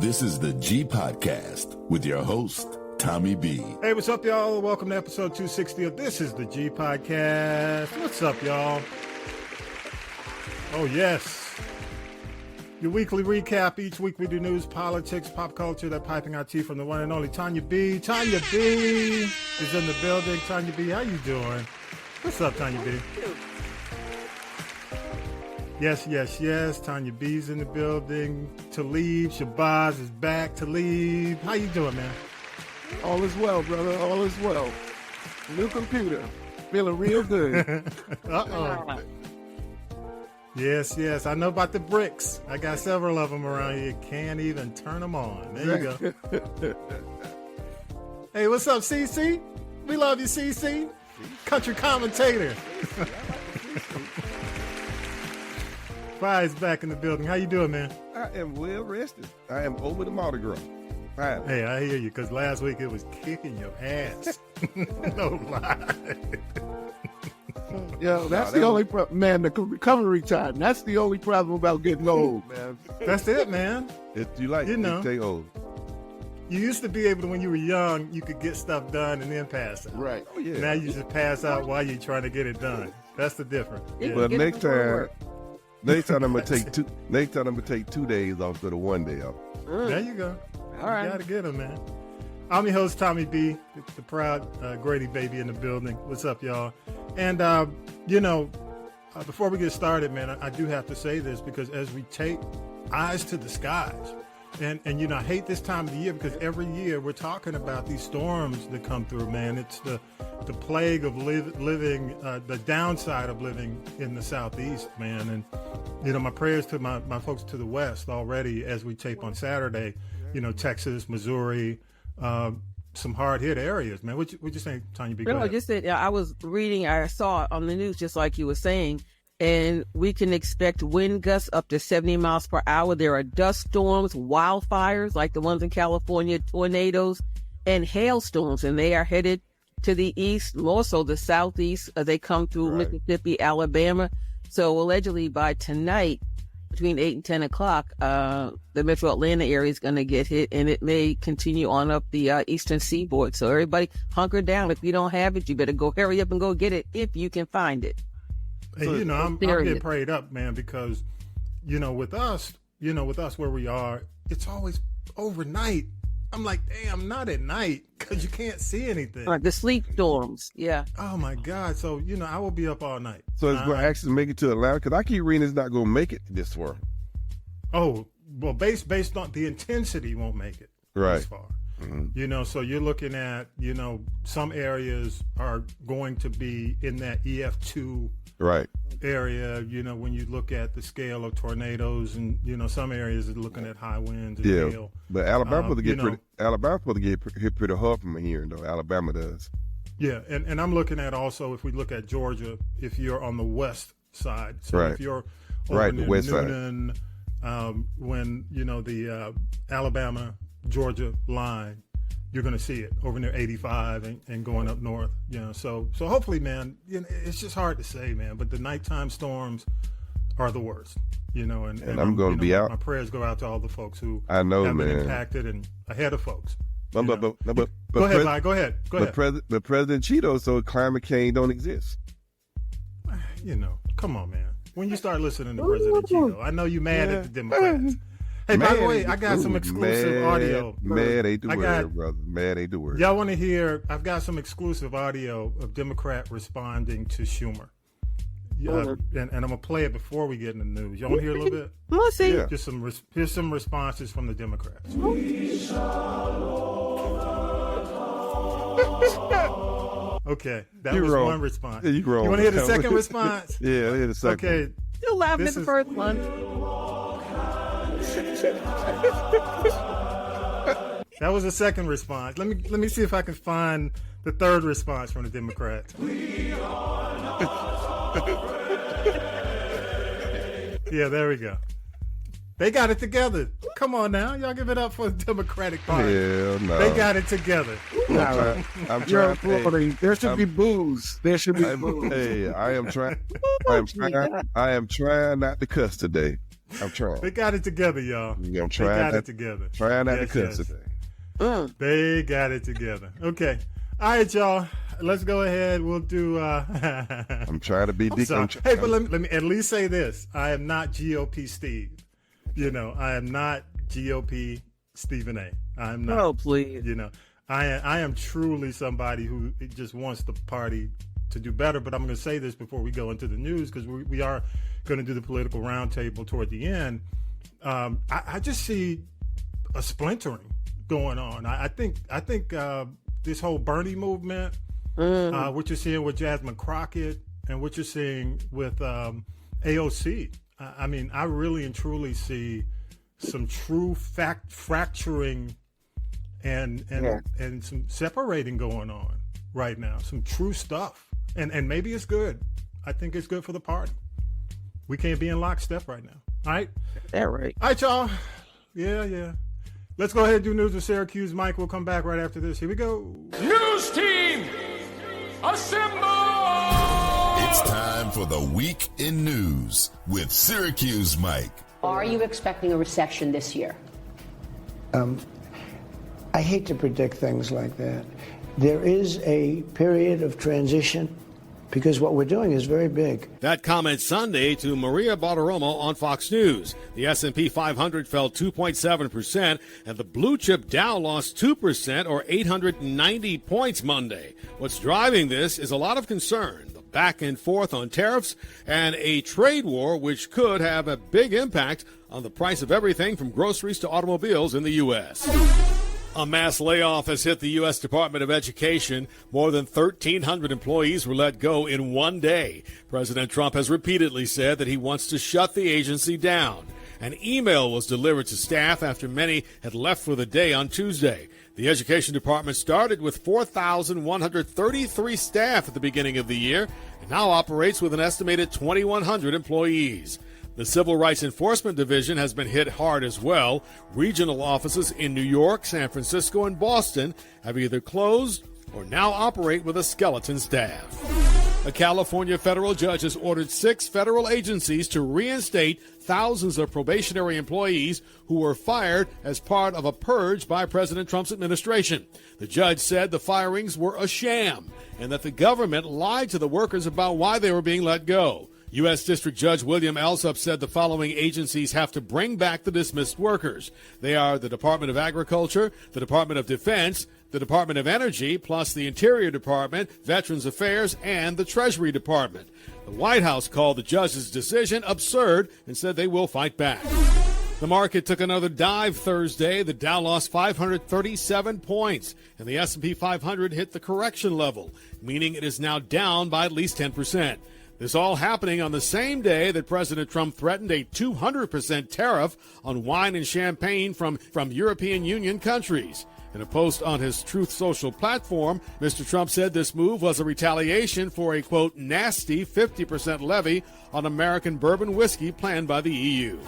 This is the G Podcast with your host, Tommy B. Hey, what's up, y'all? Welcome to episode 260 of This is the G Podcast. What's up, y'all? Oh, yes. Your weekly recap. Each week we do news, politics, pop culture, that piping our tea from the one and only Tanya B. Tanya B is in the building. Tanya B, how you doing? What's up, Tanya B? Yes. Tanya B's in the building. Talib Shabazz is back. Talib, how you doing, man? All is well, brother. All is well. New computer. Feeling real good. Uh-oh. Yes. I know about the bricks. I got several of them around here. Can't even turn them on. There you go. Hey, what's up, CC? We love you, CC. Country commentator. Fire's back in the building. How you doing, man? I am well rested. I am over the Mardi Gras. Fine. Hey, I hear you, because last week it was kicking your ass. No lie. Yo, that's the only problem, man, the recovery time. That's the only problem about getting old, man. That's it, man. Stay old. You used to be able to, when you were young, you could get stuff done and then pass out. Right. Oh, yeah. Now you just pass out while you're trying to get it done. That's the difference. Yeah. But next time I'm gonna take 2 days off instead of 1 day off. There you go. All right. You gotta get them, man. I'm your host, Tommy B, the proud Grady baby in the building. What's up, y'all? And, before we get started, man, I do have to say this, because as we take eyes to the skies, and I hate this time of the year, because every year we're talking about these storms that come through, man. It's the plague of living, the downside of living in the Southeast, man. And, my prayers to my folks to the West already as we tape on Saturday, Texas, Missouri, some hard-hit areas, man. What you saying, Tanya B? No, just that I was reading, I saw on the news, just like you were saying, and we can expect wind gusts up to 70 miles per hour. There are dust storms, wildfires like the ones in California, tornadoes, and hailstorms, and they are headed to the east, more so the southeast, as they come through Mississippi, Alabama. So allegedly by tonight, between 8 and 10 o'clock, the metro Atlanta area is going to get hit, and it may continue on up the eastern seaboard. So everybody hunker down. If you don't have it, you better go hurry up and go get it if you can find it. Hey, I'm getting prayed up, man, because, with us where we are, it's always overnight. I'm like, damn, not at night, because you can't see anything. The sleep storms, yeah. Oh, my God. So, I will be up all night. So it's going to actually make it to Atlanta? Because I keep reading it's not going to make it this far. Oh, well, based on the intensity, won't make it this far. Mm-hmm. So you're looking at, some areas are going to be in that EF2 area, when you look at the scale of tornadoes, and, some areas are looking at high winds and hail. But Alabama's supposed to get hit pretty hard from here, though. Alabama does. Yeah, and I'm looking at also, if we look at Georgia, if you're on the west side. So if you're over the west Newnan, when, the Alabama-Georgia line, you're going to see it over near 85 and going up north. So hopefully, man, it's just hard to say, man, but the nighttime storms are the worst, and I'm going to be out. My prayers go out to all the folks who have been impacted and ahead of folks. But go ahead, Vi, go ahead. But President Cheeto, so climate change don't exist. Come on, man. When you start listening to President Cheeto, I know you mad at the Democrats. Hey, by the way, I got some exclusive audio. Mad ain't the word, brother. Mad ain't the word. Y'all want to hear? I've got some exclusive audio of Democrat responding to Schumer. And I'm gonna play it before we get in the news. Y'all want to hear a little bit? Let's see. Yeah. Here's some responses from the Democrats. Okay, that was one response. Yeah, you want to hear the second response? Yeah, hear the second. Okay. Still laughing at the first one. That was the second response. Let me see if I can find the third response from the Democrats. Yeah, there we go. They got it together. Come on now. Y'all give it up for the Democratic Party. Hell no. They got it together. I'm trying. There should be booze. There should be booze. Hey, I am trying not to cuss today. I'm trying. They got it together, y'all. Yeah, I'm trying. They got that, it together. Trying not to cuss yes. today. They got it together. Okay. All right, y'all. Let's go ahead. We'll do. I'm trying to be big. Hey, but let me at least say this. I am not GOP Steve. I am not GOP Stephen A. I'm not. Oh, please. I am truly somebody who just wants the party to do better. But I'm going to say this before we go into the news, because we are going to do the political roundtable toward the end. I just see a splintering going on. I think this whole Bernie movement, what you're seeing with Jasmine Crockett and what you're seeing with AOC. I mean, I really and truly see some true fracturing and some separating going on right now. Some true stuff, and maybe it's good. I think it's good for the party. We can't be in lockstep right now. All right, that right. All right, y'all. Yeah. Let's go ahead and do news with Syracuse. Mike, we'll come back right after this. Here we go. News team, assemble! It's time for the Week in News with Syracuse Mike. Are you expecting a recession this year? I hate to predict things like that. There is a period of transition because what we're doing is very big. That comment Sunday to Maria Bartiromo on Fox News. The S&P 500 fell 2.7%, and the blue chip Dow lost 2%, or 890 points Monday. What's driving this is a lot of concern, the back and forth on tariffs, and a trade war which could have a big impact on the price of everything from groceries to automobiles in the U.S. A mass layoff has hit the U.S. Department of Education. More than 1,300 employees were let go in one day. President Trump has repeatedly said that he wants to shut the agency down. An email was delivered to staff after many had left for the day on Tuesday. The Education Department started with 4,133 staff at the beginning of the year and now operates with an estimated 2,100 employees. The Civil Rights Enforcement Division has been hit hard as well. Regional offices in New York, San Francisco, and Boston have either closed or now operate with a skeleton staff. A California federal judge has ordered 6 federal agencies to reinstate thousands of probationary employees who were fired as part of a purge by President Trump's administration. The judge said the firings were a sham and that the government lied to the workers about why they were being let go. U.S. District Judge William Alsup said the following agencies have to bring back the dismissed workers. They are the Department of Agriculture, the Department of Defense, the Department of Energy, plus the Interior Department, Veterans Affairs, and the Treasury Department. The White House called the judge's decision absurd and said they will fight back. The market took another dive Thursday. The Dow lost 537 points, and the S&P 500 hit the correction level, meaning it is now down by at least 10%. This all happening on the same day that President Trump threatened a 200% tariff on wine and champagne from European Union countries. In a post on his Truth Social platform, Mr. Trump said this move was a retaliation for a, quote, nasty 50% levy on American bourbon whiskey planned by the EU.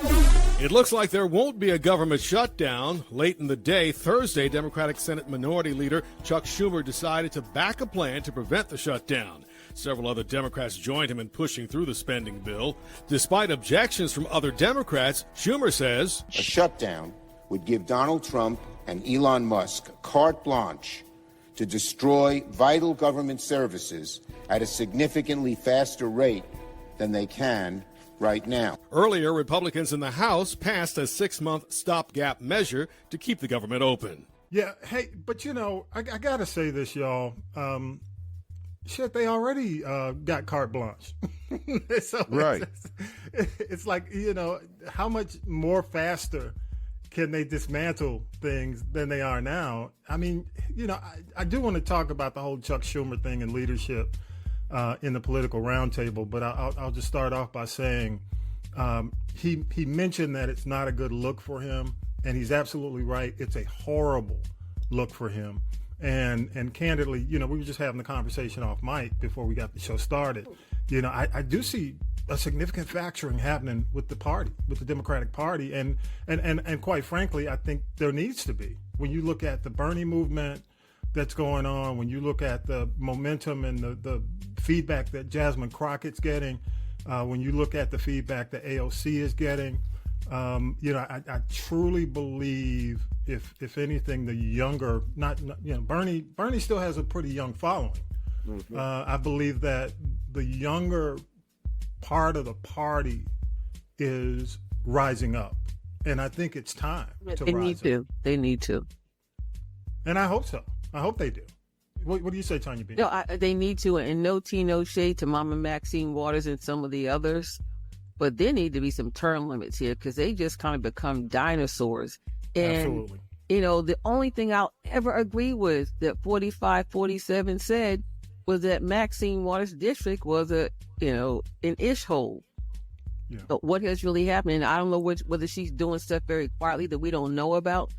It looks like there won't be a government shutdown. Late in the day, Thursday, Democratic Senate Minority Leader Chuck Schumer decided to back a plan to prevent the shutdown. Several other Democrats joined him in pushing through the spending bill. Despite objections from other Democrats, Schumer says, a shutdown would give Donald Trump and Elon Musk carte blanche to destroy vital government services at a significantly faster rate than they can right now. Earlier, Republicans in the House passed a 6-month stopgap measure to keep the government open. Yeah, hey, but I got to say this, y'all. Shit, they already got carte blanche. So right. It's like, how much more faster can they dismantle things than they are now? I mean, I do want to talk about the whole Chuck Schumer thing and leadership in the political roundtable, but I'll just start off by saying he mentioned that it's not a good look for him, and he's absolutely right. It's a horrible look for him. And candidly, we were just having the conversation off mic before we got the show started. I do see a significant fracturing happening with the party, with the Democratic Party. And quite frankly, I think there needs to be. When you look at the Bernie movement that's going on, when you look at the momentum and the feedback that Jasmine Crockett's getting, when you look at the feedback that AOC is getting, I truly believe if anything, the younger, Bernie still has a pretty young following. Mm-hmm. I believe that the younger part of the party is rising up, and I think it's time to rise up. They need to. And I hope so. I hope they do. What do you say, Tanya B? No, they need to, and no tea, no shade to Mama Maxine Waters and some of the others. But there need to be some term limits here because they just kind of become dinosaurs. And, absolutely. The only thing I'll ever agree with that 4547 said was that Maxine Waters' district was an ish hole. Yeah. But what has really happened, and I don't know whether she's doing stuff very quietly that we don't know about.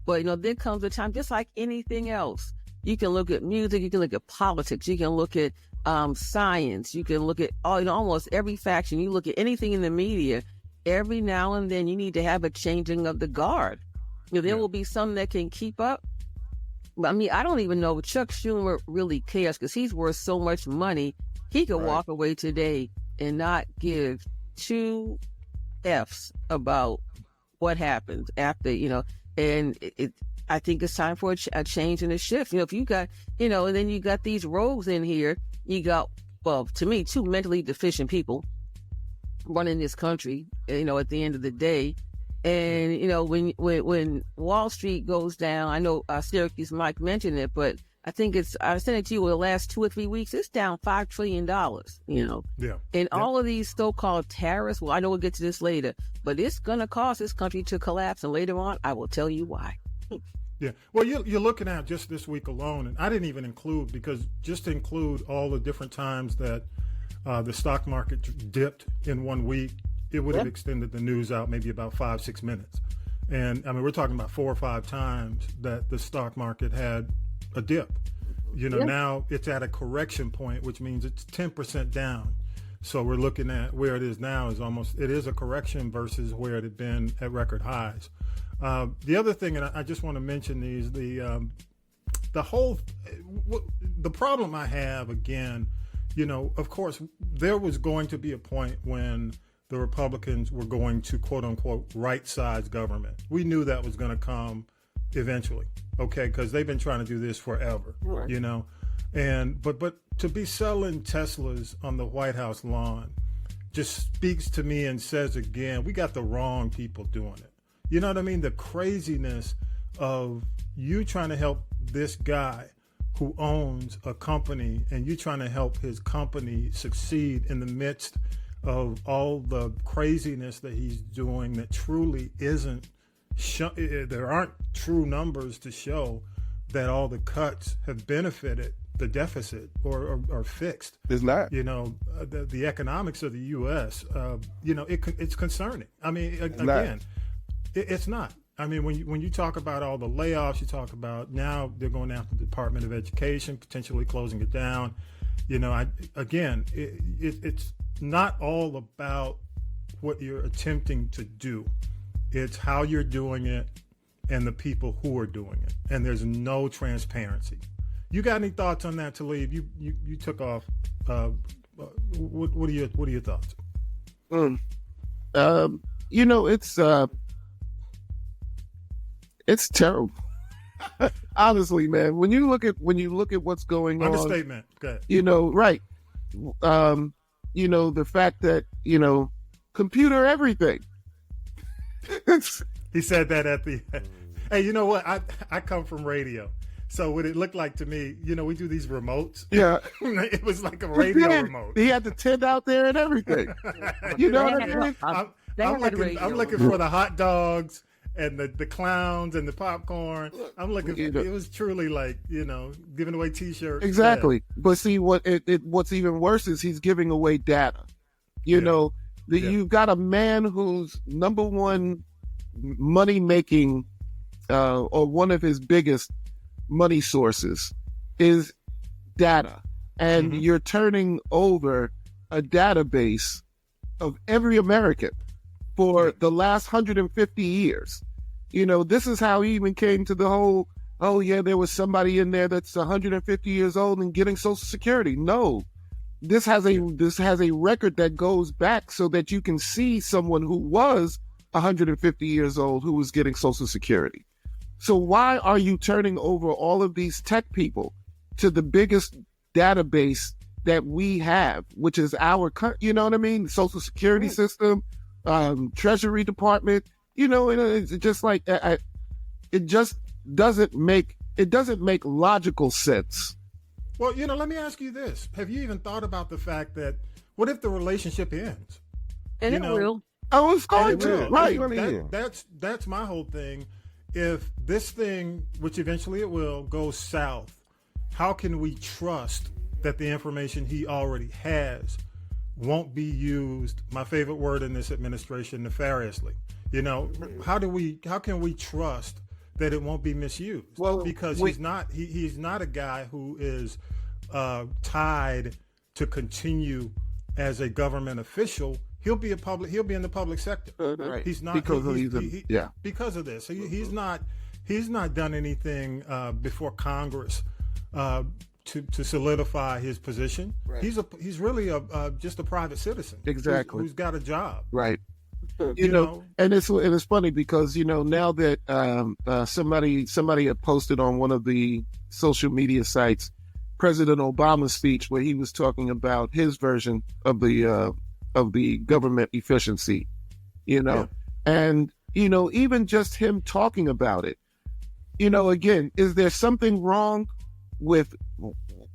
But, there comes a time, just like anything else. You can look at music, you can look at politics, you can look at science, you can look at almost every faction. You look at anything in the media, every now and then you need to have a changing of the guard. There will be some that can keep up. But I don't even know if Chuck Schumer really cares because he's worth so much money. He could walk away today and not give two F's about what happens after, and I think it's time for a change and a shift. If you got, and then you got these rogues in here, you got, well, to me, two mentally deficient people running this country, at the end of the day. And, when Wall Street goes down, I know Syracuse Mike mentioned it, but I think I sent it to you in the last 2 or 3 weeks, it's down $5 trillion, Yeah. And all of these so-called tariffs, well, I know we'll get to this later, but it's going to cause this country to collapse. And later on, I will tell you why. Yeah. Well, you're looking at just this week alone, and I didn't even include, because just to include all the different times that the stock market dipped in 1 week, it would have extended the news out maybe about 5-6 minutes. And we're talking about 4 or 5 times that the stock market had a dip. Now it's at a correction point, which means it's 10% down. So we're looking at where it is now it is a correction versus where it had been at record highs. The other thing, and I just want to mention these, the problem I have, again, of course, there was going to be a point when the Republicans were going to, quote unquote, right-size government. We knew that was going to come eventually, okay, because they've been trying to do this forever, and but to be selling Teslas on the White House lawn just speaks to me and says again, we got the wrong people doing it. You know what I mean? The craziness of you trying to help this guy who owns a company and you trying to help his company succeed in the midst of all the craziness that he's doing that truly isn't, there aren't true numbers to show that all the cuts have benefited the deficit or fixed. It's not. The economics of the U.S., it's concerning. Again, it's not. When you talk about all the layoffs, you talk about now they're going after the Department of Education, potentially closing it down. It's not all about what you're attempting to do. It's how you're doing it and the people who are doing it. And there's no transparency. You got any thoughts on that, Talib? You took off. What are your thoughts? It's terrible. Honestly, man, when you look at what's going on, understatement. Good. Right. The fact that computer everything. He said that at the. Hey, you know what? I come from radio, so what it looked like to me, we do these remotes. Yeah, it was like a radio remote. He had the tent out there and everything. You know what I mean? I'm looking for the hot dogs and the clowns and the popcorn. I'm looking. It was truly like giving away T-shirts. Exactly. Yeah. But see, what's even worse is he's giving away data. You've got a man whose number one money making or one of his biggest money sources is data, and you're turning over a database of every American for the last 150 years. This is how he even came to the whole, there was somebody in there that's 150 years old and getting Social Security. No, this has a record that goes back so that you can see someone who was 150 years old who was getting Social Security. So why are you turning over all of these tech people to the biggest database that we have, which is our, you know what I mean? Social Security system, Treasury Department, it's just like, it just doesn't make logical sense. Well, let me ask you this. Have you even thought about the fact that what if the relationship ends? And it will. Oh, it's going to. Right. That's my whole thing. If this thing, which eventually it will, goes south, how can we trust that the information he already has won't be used, my favorite word in this administration, nefariously? How can we trust that it won't be misused? Well, because he's not a guy who is tied to continue as a government official. He'll be in the public sector. Right. He's not because Exactly. Who's got a job. Right. And it's funny because now that somebody had posted on one of the social media sites President Obama's speech where he was talking about his version of the government efficiency, and even just him talking about it, again, is there something wrong with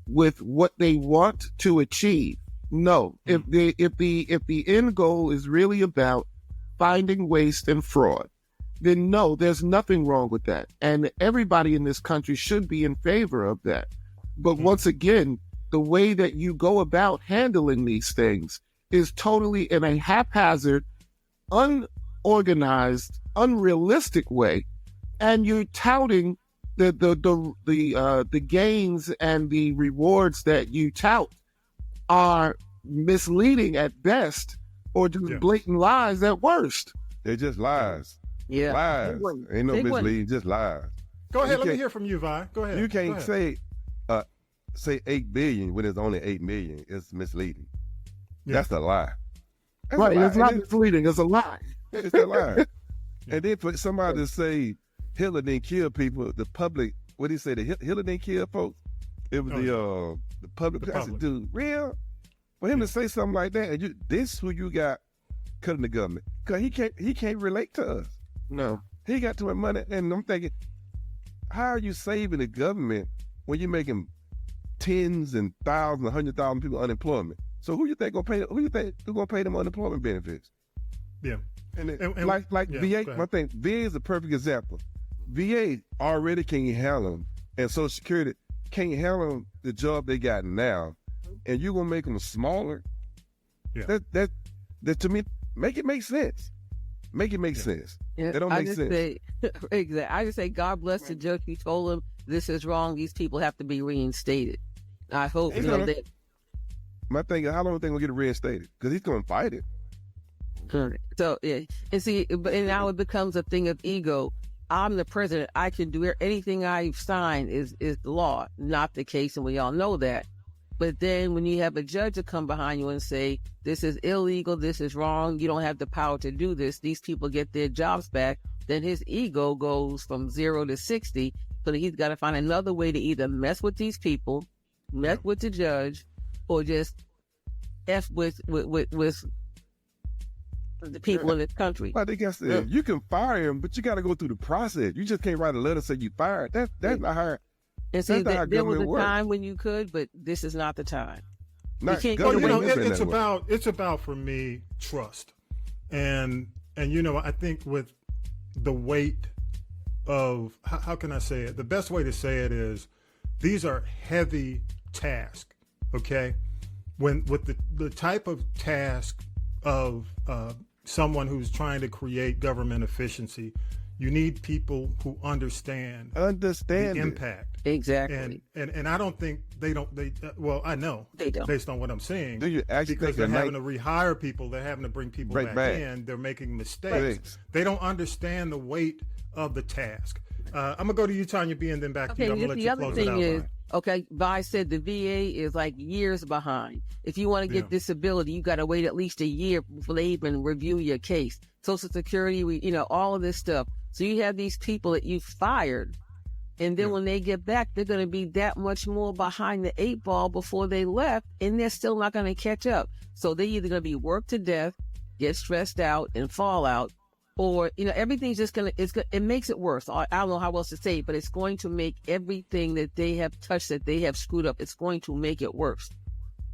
what they want to achieve? No. If the end goal is really about finding waste and fraud, then no, there's nothing wrong with that. And everybody in this country should be in favor of that. But once again, the way that you go about handling these things is totally in a haphazard, unorganized, unrealistic way. And you're touting the gains and the rewards that you tout are misleading at best, or just blatant lies at worst. They're just lies. Yeah. Lies. Ain't no misleading, just lies. Go ahead, let me hear from you, Vi. Go ahead. You can't say 8 billion when it's only 8 million. It's misleading. Yeah. That's a lie. That's right, a lie. It's not misleading, it's a lie. It's a lie. And then for somebody to say Hitler didn't kill people, the public, what did he say, Hitler didn't kill folks? It was the public. I said, dude, real? For him to say something like that, and this who you got cutting the government, because he can't relate to us. No. He got too much money, and I'm thinking, how are you saving the government when you're making tens and thousands, 100,000 people unemployment? So who you think gonna pay? Who you think who gonna pay them unemployment benefits? Yeah, and VA. My thing, VA is a perfect example. VA already can't handle them, and Social Security can't handle the job they got now, and you're gonna make them smaller. Yeah, that to me, make it make sense. Make it make sense. Yeah, that don't make sense. Exactly. I just say, God bless the judge who told him this is wrong. These people have to be reinstated. I hope that. My thing is, how long do they gonna get it reinstated? Because he's gonna fight it. So yeah, and see, and now it becomes a thing of ego. I'm the president. I can do anything I've signed is law. Not the case, and we all know that. But then when you have a judge to come behind you and say, this is illegal, this is wrong, you don't have the power to do this, these people get their jobs back, then his ego goes from 0 to 60. So that he's got to find another way to either mess with these people, mess with the judge, or just F with the people in this country. I think that's it. You can fire him, but you got to go through the process. You just can't write a letter say you fired. That's not how. And see, there was a time when you could, but this is not the time. It's about for me trust, and I think with the weight of how can I say it? The best way to say it is these are heavy tasks. Okay, with the type of task of someone who's trying to create government efficiency, you need people who understand the impact. Exactly. And I don't think they I know they don't, based on what I'm seeing. Do you actually because think they're having to rehire people, they're having to bring people back in, they're making mistakes. They don't understand the weight of the task. I'm gonna go to you, Tanya B, and then back to you. I'm gonna let you close it out. Okay, Vi said the VA is like years behind. If you want to get disability, you got to wait at least a year before they even review your case. Social Security, all of this stuff. So you have these people that you fired, and then when they get back, they're going to be that much more behind the 8 ball before they left, and they're still not going to catch up. So they're either going to be worked to death, get stressed out, and fall out, or, everything's just it makes it worse. I don't know how else to say it, but it's going to make everything that they have touched, that they have screwed up, it's going to make it worse.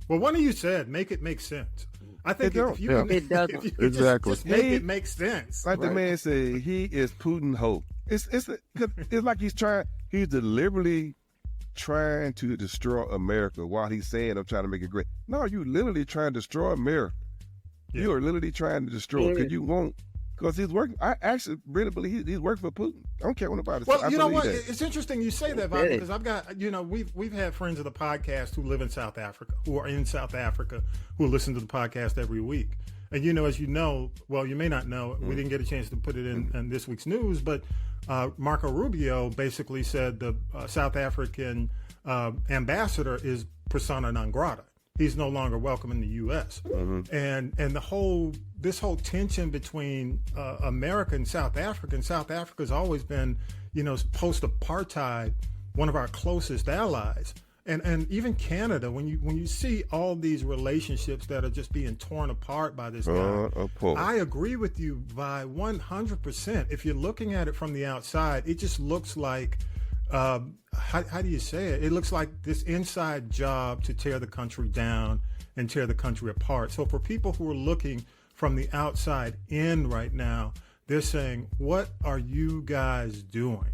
Well, one of you said, make it make sense. I think it doesn't. Exactly. Just make it make sense. Like the man said, he is Putin hope. It's like he's deliberately trying to destroy America while he's saying, I'm trying to make it great. No, you literally trying to destroy America. Yeah. You are literally trying to destroy it because you won't. Because he's working. I actually really believe he's working for Putin. I don't care what nobody says. Well, you know what? It's interesting you say that, Bob, because I've got, we've had friends of the podcast who live in South Africa, who are in South Africa, who listen to the podcast every week. And, as you know, well, you may not know, we didn't get a chance to put it in this week's news, but Marco Rubio basically said the South African ambassador is persona non grata. He's no longer welcome in the U.S. And this whole tension between America and South Africa's always been, post-apartheid, one of our closest allies. And even Canada, when you see all these relationships that are just being torn apart by this guy, I agree with you, Vi, 100%. If you're looking at it from the outside, it just looks like, how do you say it? It looks like this inside job to tear the country down and tear the country apart. So for people who are looking from the outside in right now, they're saying, what are you guys doing?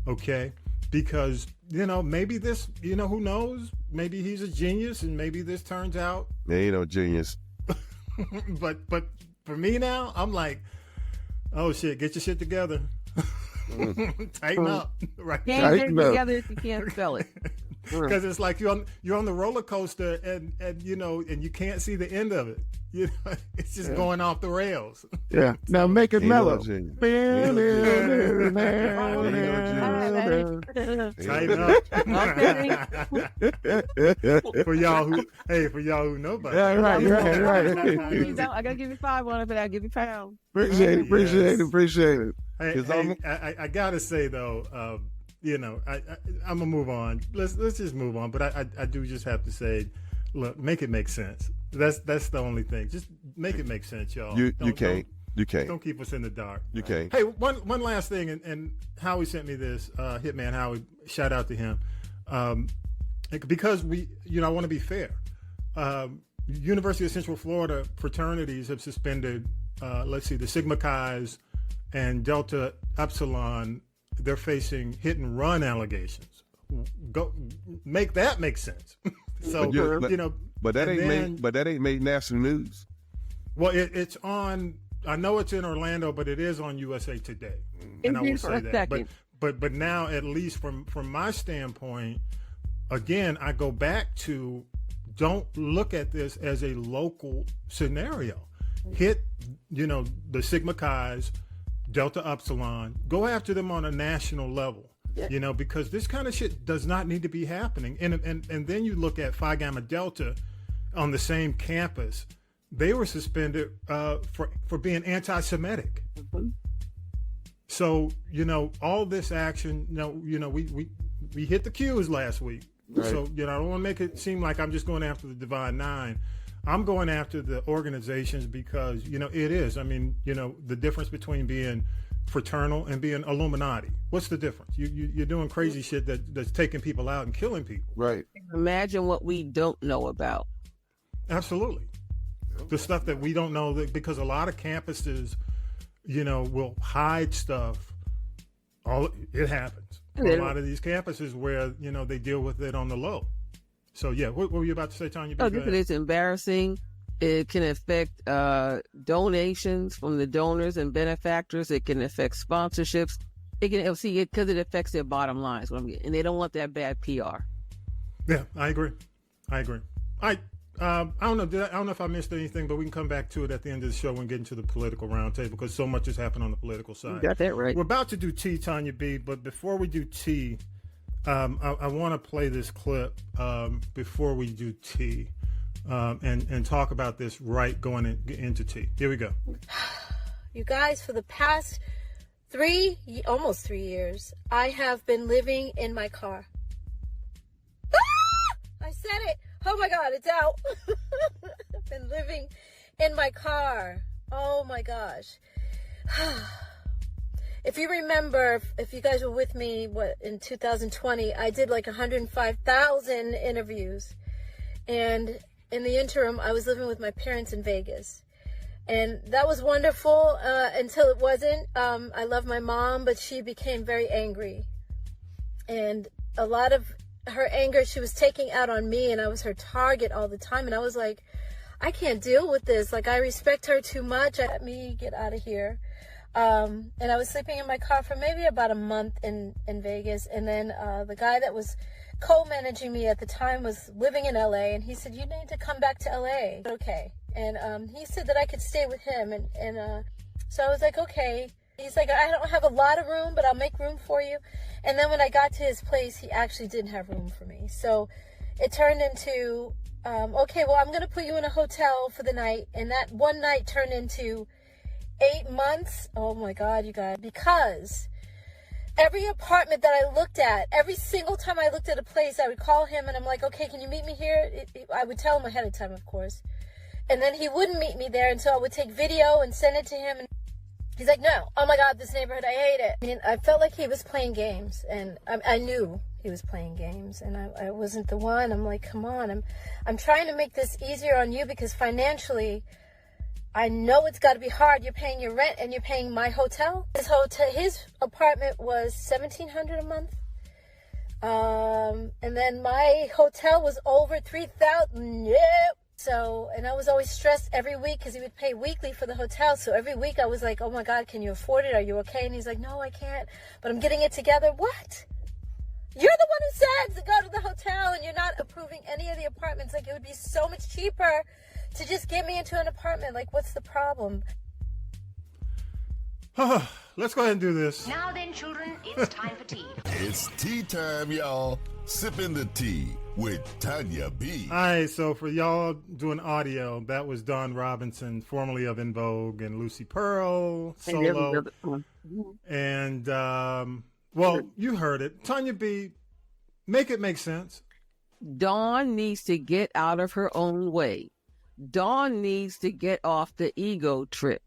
Okay? Because, maybe this, who knows? Maybe he's a genius and maybe this turns out. He ain't no genius. But for me now, I'm like, oh shit, get your shit together. Tighten up. Right? Can't get it together if you can't spell it. Because it's like you're on the roller coaster and you can't see the end of it. It's just going off the rails. Yeah. Now make it mellow. Tighten up. For y'all who know about it. Yeah, right. I gotta give you 5 on it, but I'll give you £1. Appreciate it. Hey, I gotta say though, I'm gonna move on. Let's just move on. But I do just have to say, look, make it make sense. That's the only thing. Just make it make sense, y'all. You can't. Don't keep us in the dark. You can't. Hey, one last thing, and Howie sent me this. Hitman Howie, shout out to him. Because I want to be fair. University of Central Florida fraternities have suspended. The Sigma Chi's and Delta Upsilon. They're facing hit and run allegations. Go make that make sense. So but that ain't made national news. Well, it's on. I know it's in Orlando, but it is on USA Today, and I will say that. But now, at least from my standpoint, again, I go back to don't look at this as a local scenario. Hit the Sigma Chi's, Delta Upsilon, go after them on a national level. Yeah. Because this kind of shit does not need to be happening. And then you look at Phi Gamma Delta on the same campus. They were suspended for being anti-Semitic. Mm-hmm. So, all this action, we hit the cues last week. Right. So, I don't want to make it seem like I'm just going after the Divine Nine. I'm going after the organizations because, it is. I mean, the difference between being fraternal and being Illuminati. What's the difference? You're doing crazy shit that's taking people out and killing people. Right. Imagine what we don't know about. Absolutely. The stuff that we don't know, because a lot of campuses, will hide stuff. It happens. A lot of these campuses where, they deal with it on the low. So, yeah, what were you about to say, Tanya? It's embarrassing. It can affect donations from the donors and benefactors. It can affect sponsorships. It can because it affects their bottom lines. And they don't want that bad PR. Yeah, I agree. I don't know. I don't know if I missed anything, but we can come back to it at the end of the show and get into the political roundtable because so much has happened on the political side. You got that right. We're about to do tea, Tanya B, but before we do tea, I want to play this clip before we do tea and talk about this going into tea. Here we go. You guys, for the past almost 3 years, I have been living in my car. I said it. Oh my God, it's out. I've been living in my car. Oh my gosh. If you remember, if you guys were with me, in 2020, I did like 105,000 interviews. And in the interim, I was living with my parents in Vegas. And that was wonderful until it wasn't. I love my mom, but she became very angry. And a lot of her anger, she was taking out on me, and I was her target all the time. And I was like, I can't deal with this. Like, I respect her too much. Let me get out of here. And I was sleeping in my car for maybe about a month in Vegas. And then the guy that was co-managing me at the time was living in LA, and he said, you need to come back to LA. Okay. And he said that I could stay with him. And so I was like, okay. He's like, I don't have a lot of room, but I'll make room for you. And then when I got to his place, he actually didn't have room for me. So it turned into, okay, well, I'm going to put you in a hotel for the night. And that one night turned into 8 months. Oh my God, you guys. Because every apartment that I looked at, every single time I looked at a place, I would call him and I'm like, okay, can you meet me here? I would tell him ahead of time, of course. And then he wouldn't meet me there, and so I would take video and send it to him. And he's like, no, oh my God, this neighborhood, I hate it. I mean, I felt like he was playing games, and I knew he was playing games, and I wasn't the one. I'm like, come on, I'm trying to make this easier on you because financially, I know it's got to be hard. You're paying your rent and you're paying my hotel. His apartment was $1,700 a month. And then my hotel was over $3,000. Yep. So, and I was always stressed every week because he would pay weekly for the hotel. So every week I was like, oh my God, can you afford it? Are you okay? And he's like, no, I can't, but I'm getting it together. What? You're the one who said to go to the hotel, and you're not approving any of the apartments. Like, it would be so much cheaper to just get me into an apartment. Like, what's the problem? Let's go ahead and do this. Now then, children, it's time for tea. It's tea time, y'all. Sipping the tea with Tanya B. All right, so for y'all doing audio, that was Dawn Robinson, formerly of En Vogue, and Lucy Pearl, solo. And, well, you heard it. Tanya B, make it make sense. Dawn needs to get out of her own way. Dawn needs to get off the ego trip.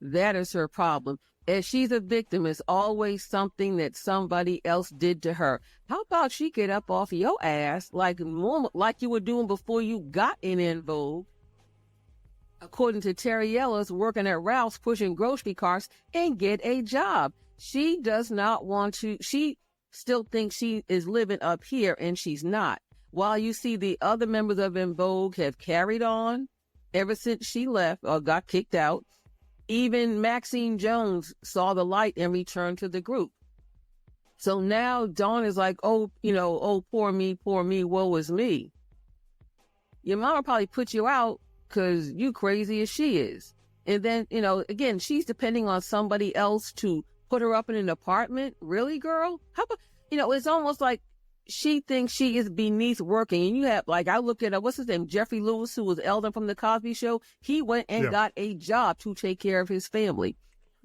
That is her problem. As she's a victim, it's always something that somebody else did to her. How about she get up off your ass like you were doing before you got in En Vogue? According to Terry Ellis, working at Ralph's, pushing grocery carts, and get a job. She does not want to. She still thinks she is living up here, and she's not. While you see the other members of En Vogue have carried on ever since she left or got kicked out. Even Maxine Jones saw the light and returned to the group. So now Dawn is like, oh, poor me, woe is me. Your mama probably put you out because you crazy as she is. And then, again, she's depending on somebody else to put her up in an apartment. Really, girl? How about, it's almost like she thinks she is beneath working. And you have, like, I look at, what's his name? Jeffrey Lewis, who was Eldon from The Cosby Show. He went and got a job to take care of his family.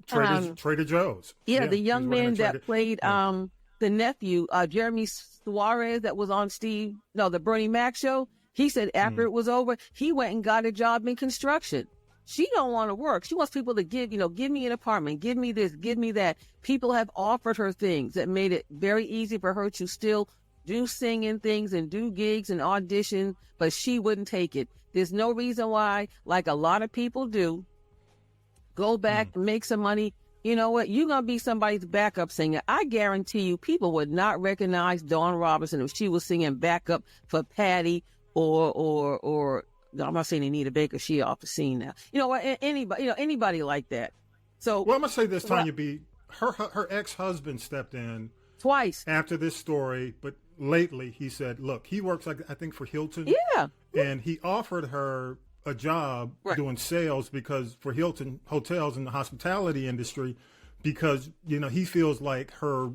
Trader Joe's. Yeah, the young man that played the nephew, Jeremy Suarez, that was on the Bernie Mac show. He said after it was over, he went and got a job in construction. She don't want to work. She wants people to give me an apartment, give me this, give me that. People have offered her things that made it very easy for her to still do singing things and do gigs and audition, but she wouldn't take it. There's no reason why, like a lot of people do, go back, make some money. You know what? You're going to be somebody's backup singer. I guarantee you people would not recognize Dawn Robinson if she was singing backup for Patty or I'm not saying Anita Baker. She off the scene now. Anybody like that. So, well, I'm going to say this, Tanya B. Her ex-husband stepped in twice after this story, but lately he said, look, he works, I think, for Hilton. Yeah. And he offered her a job doing sales for Hilton hotels in the hospitality industry because, he feels like her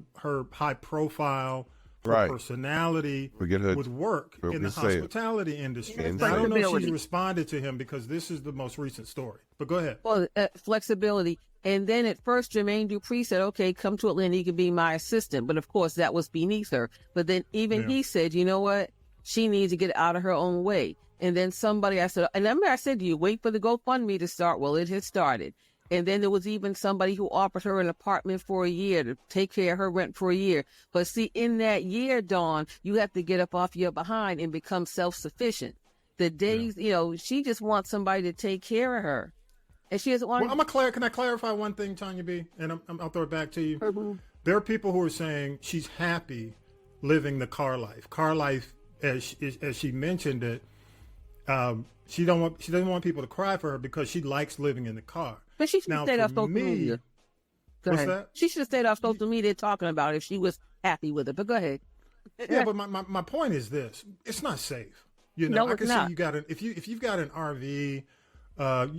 high profile, Right. personality would work in the hospitality industry. I don't know if she responded to him because this is the most recent story. But go ahead. Well, flexibility. And then at first, Jermaine Dupri said, okay, come to Atlanta, you can be my assistant. But of course, that was beneath her. But then even he said, you know what? She needs to get out of her own way. And then somebody, I said, and remember I said to you, wait for the GoFundMe to start. Well, it had started. And then there was even somebody who offered her an apartment for a year to take care of her rent for a year. But see, in that year, Dawn, you have to get up off your behind and become self-sufficient. The days, she just wants somebody to take care of her. And she doesn't want can I clarify one thing, Tanya B? And I'll throw it back to you. Mm-hmm. There are people who are saying she's happy living the car life. Car life, as she mentioned it, she doesn't want people to cry for her because she likes living in the car. But she should have stayed off social media. What's that? She should have stayed off social media talking about it if she was happy with it. But go ahead. Yeah, but my point is this: it's not safe. I can see you got if you've got an RV.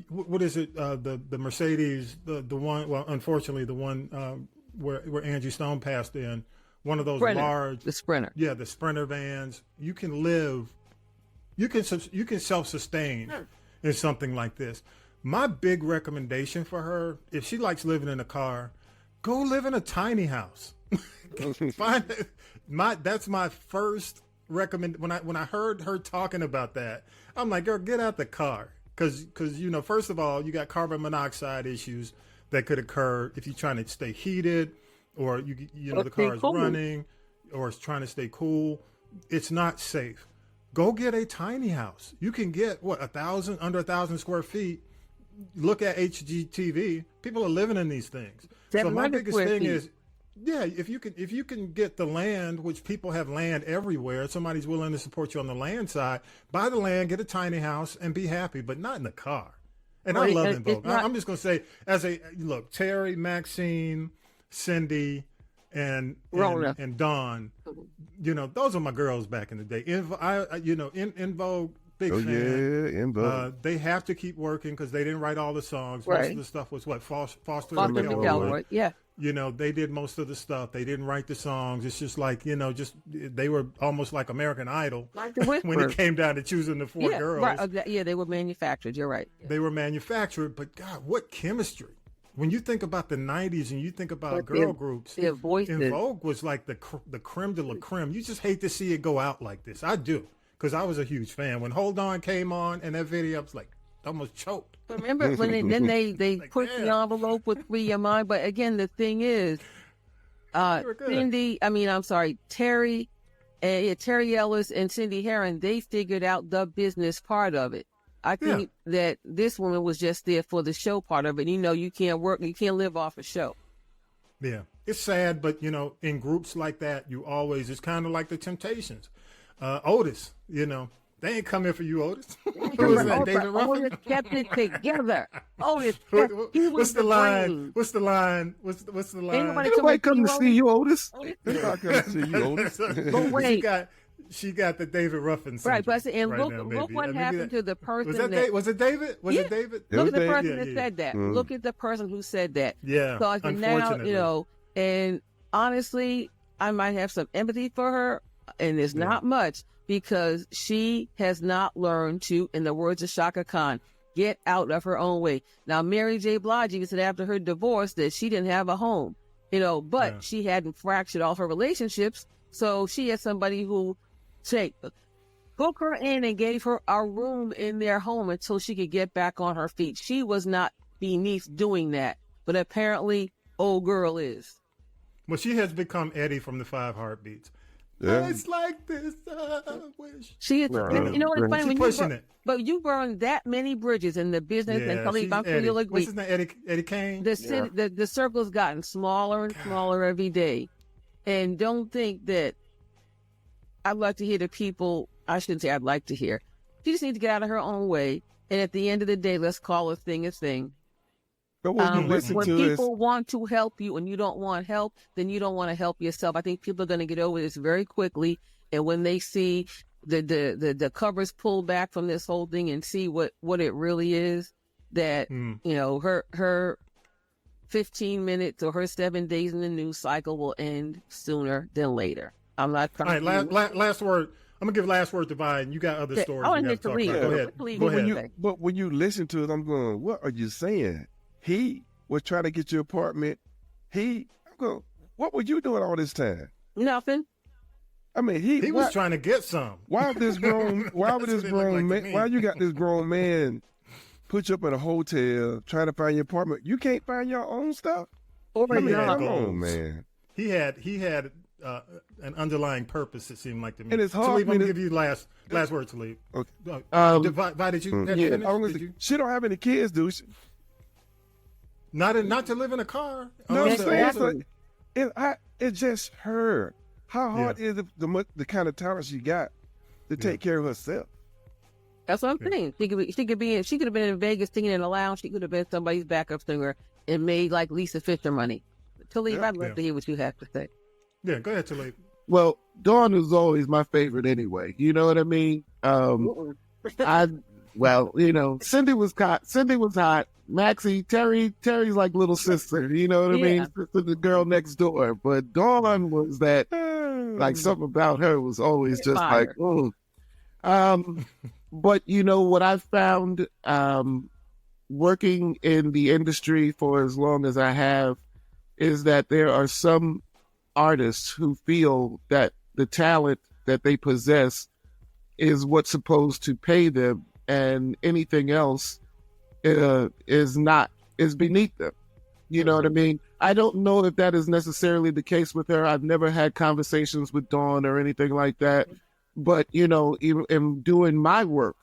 What is it? The Mercedes, the one. Well, unfortunately, the one where Angie Stone passed in. One of those large, the Sprinter. Yeah, the Sprinter vans. You can live. You can self-sustain in something like this. My big recommendation for her, if she likes living in a car, go live in a tiny house. That's my first recommend. When I heard her talking about that, I'm like, girl, get out the car. Because first of all, you got carbon monoxide issues that could occur if you're trying to stay heated, or the car is running, or it's trying to stay cool. It's not safe. Go get a tiny house. You can get under 1,000 square feet. Look at HGTV. People are living in these things. So my biggest thing is, if you can get the land, which people have land everywhere, somebody's willing to support you on the land side, buy the land, get a tiny house, and be happy, but not in the car. And I love En Vogue. I'm just going to say, Terry, Maxine, Cindy, and Dawn, those are my girls back in the day. En Vogue, big fan. Yeah, En Vogue. They have to keep working because they didn't write all the songs. Right. Most of the stuff was Foster and McElroy. Yeah. They did most of the stuff. They didn't write the songs. It's just like, they were almost like American Idol when it came down to choosing the four girls. Right. Yeah, they were manufactured. You're right. They were manufactured, but God, what chemistry. When you think about the 90s and you think about girl groups, En Vogue was like the creme de la creme. You just hate to see it go out like this. I do, because I was a huge fan. When Hold On came on and that video, I was like, almost choked. Remember when they like, pushed the envelope with Free Your Mind? But again, the thing is, Terry Ellis and Cindy Herron, they figured out the business part of it. I think that this woman was just there for the show part of it. You can't work, you can't live off a show. Yeah, it's sad, but in groups like that, it's kind of like the Temptations. Otis, they ain't come here for you, Otis. Who was that, David Ruffin? Otis kept it together. What's the line? What's the line? Ain't nobody come to see you, Otis. They're not coming to see you, Otis. But wait. She got the David Ruffin syndrome. Right, but look what happened to the person. Was it David? It David? Look at the person that said that. Mm. Look at the person who said that. Yeah, so now, and honestly, I might have some empathy for her, and it's not much, because she has not learned to, in the words of Shaka Khan, get out of her own way. Now, Mary J. Blige even said after her divorce that she didn't have a home, but she hadn't fractured all her relationships, so she had somebody who took her in and gave her a room in their home until she could get back on her feet. She was not beneath doing that, but apparently old girl is. Well, she has become Eddie from the 5 Heartbeats. Yeah. It's like this, I wish. She is, you know what's funny? When you burn that many bridges in the business, and tell me I'm sure you'll agree. What's his name, Eddie Kane? The circle's gotten smaller and smaller every day. And don't think that I'd like to hear the people, I shouldn't say I'd like to hear. She just needs to get out of her own way. And at the end of the day, let's call a thing a thing. But when people want to help you and you don't want help, then you don't want to help yourself. I think people are going to get over this very quickly. And when they see the covers pulled back from this whole thing and see what it really is, that, her 15 minutes or her 7 days in the news cycle will end sooner than later. I'm not trying. All right, last word. I'm gonna give last word to Vi, and you got other stories. Oh, we and have to talk leave. about. Go ahead. But when you listen to it, I'm going, what are you saying? He was trying to get your apartment. I'm going, what were you doing all this time? Nothing. I mean, he was trying to get some. Why you got this grown man put you up in a hotel trying to find your apartment? You can't find your own stuff? Come on, man. He had an underlying purpose, it seemed like to me. And it's hard. Talib, I'm going to give you last word, Talib. Okay. Vi, did you finish? She don't have any kids, do she? Not to live in a car. No, I'm saying it's just her. How hard is it, the kind of talent she got to take care of herself? That's what I'm saying. She could have been in Vegas singing in a lounge. She could have been somebody's backup singer and made like Lisa Fisher money. Talib, I'd love to hear what you have to say. Yeah, go ahead, Talib. Well, Dawn is always my favorite anyway. You know what I mean? Cindy was hot. Maxie, Terry's like little sister. You know what I mean? Sister, the girl next door. But Dawn was that, like something about her was always just like, oh. But you know what I've found, working in the industry for as long as I have, is that there are some artists who feel that the talent that they possess is what's supposed to pay them, and anything else is beneath them. You know what I mean? I don't know if that is necessarily the case with her. I've never had conversations with Dawn or anything like that. But, you know, in doing my work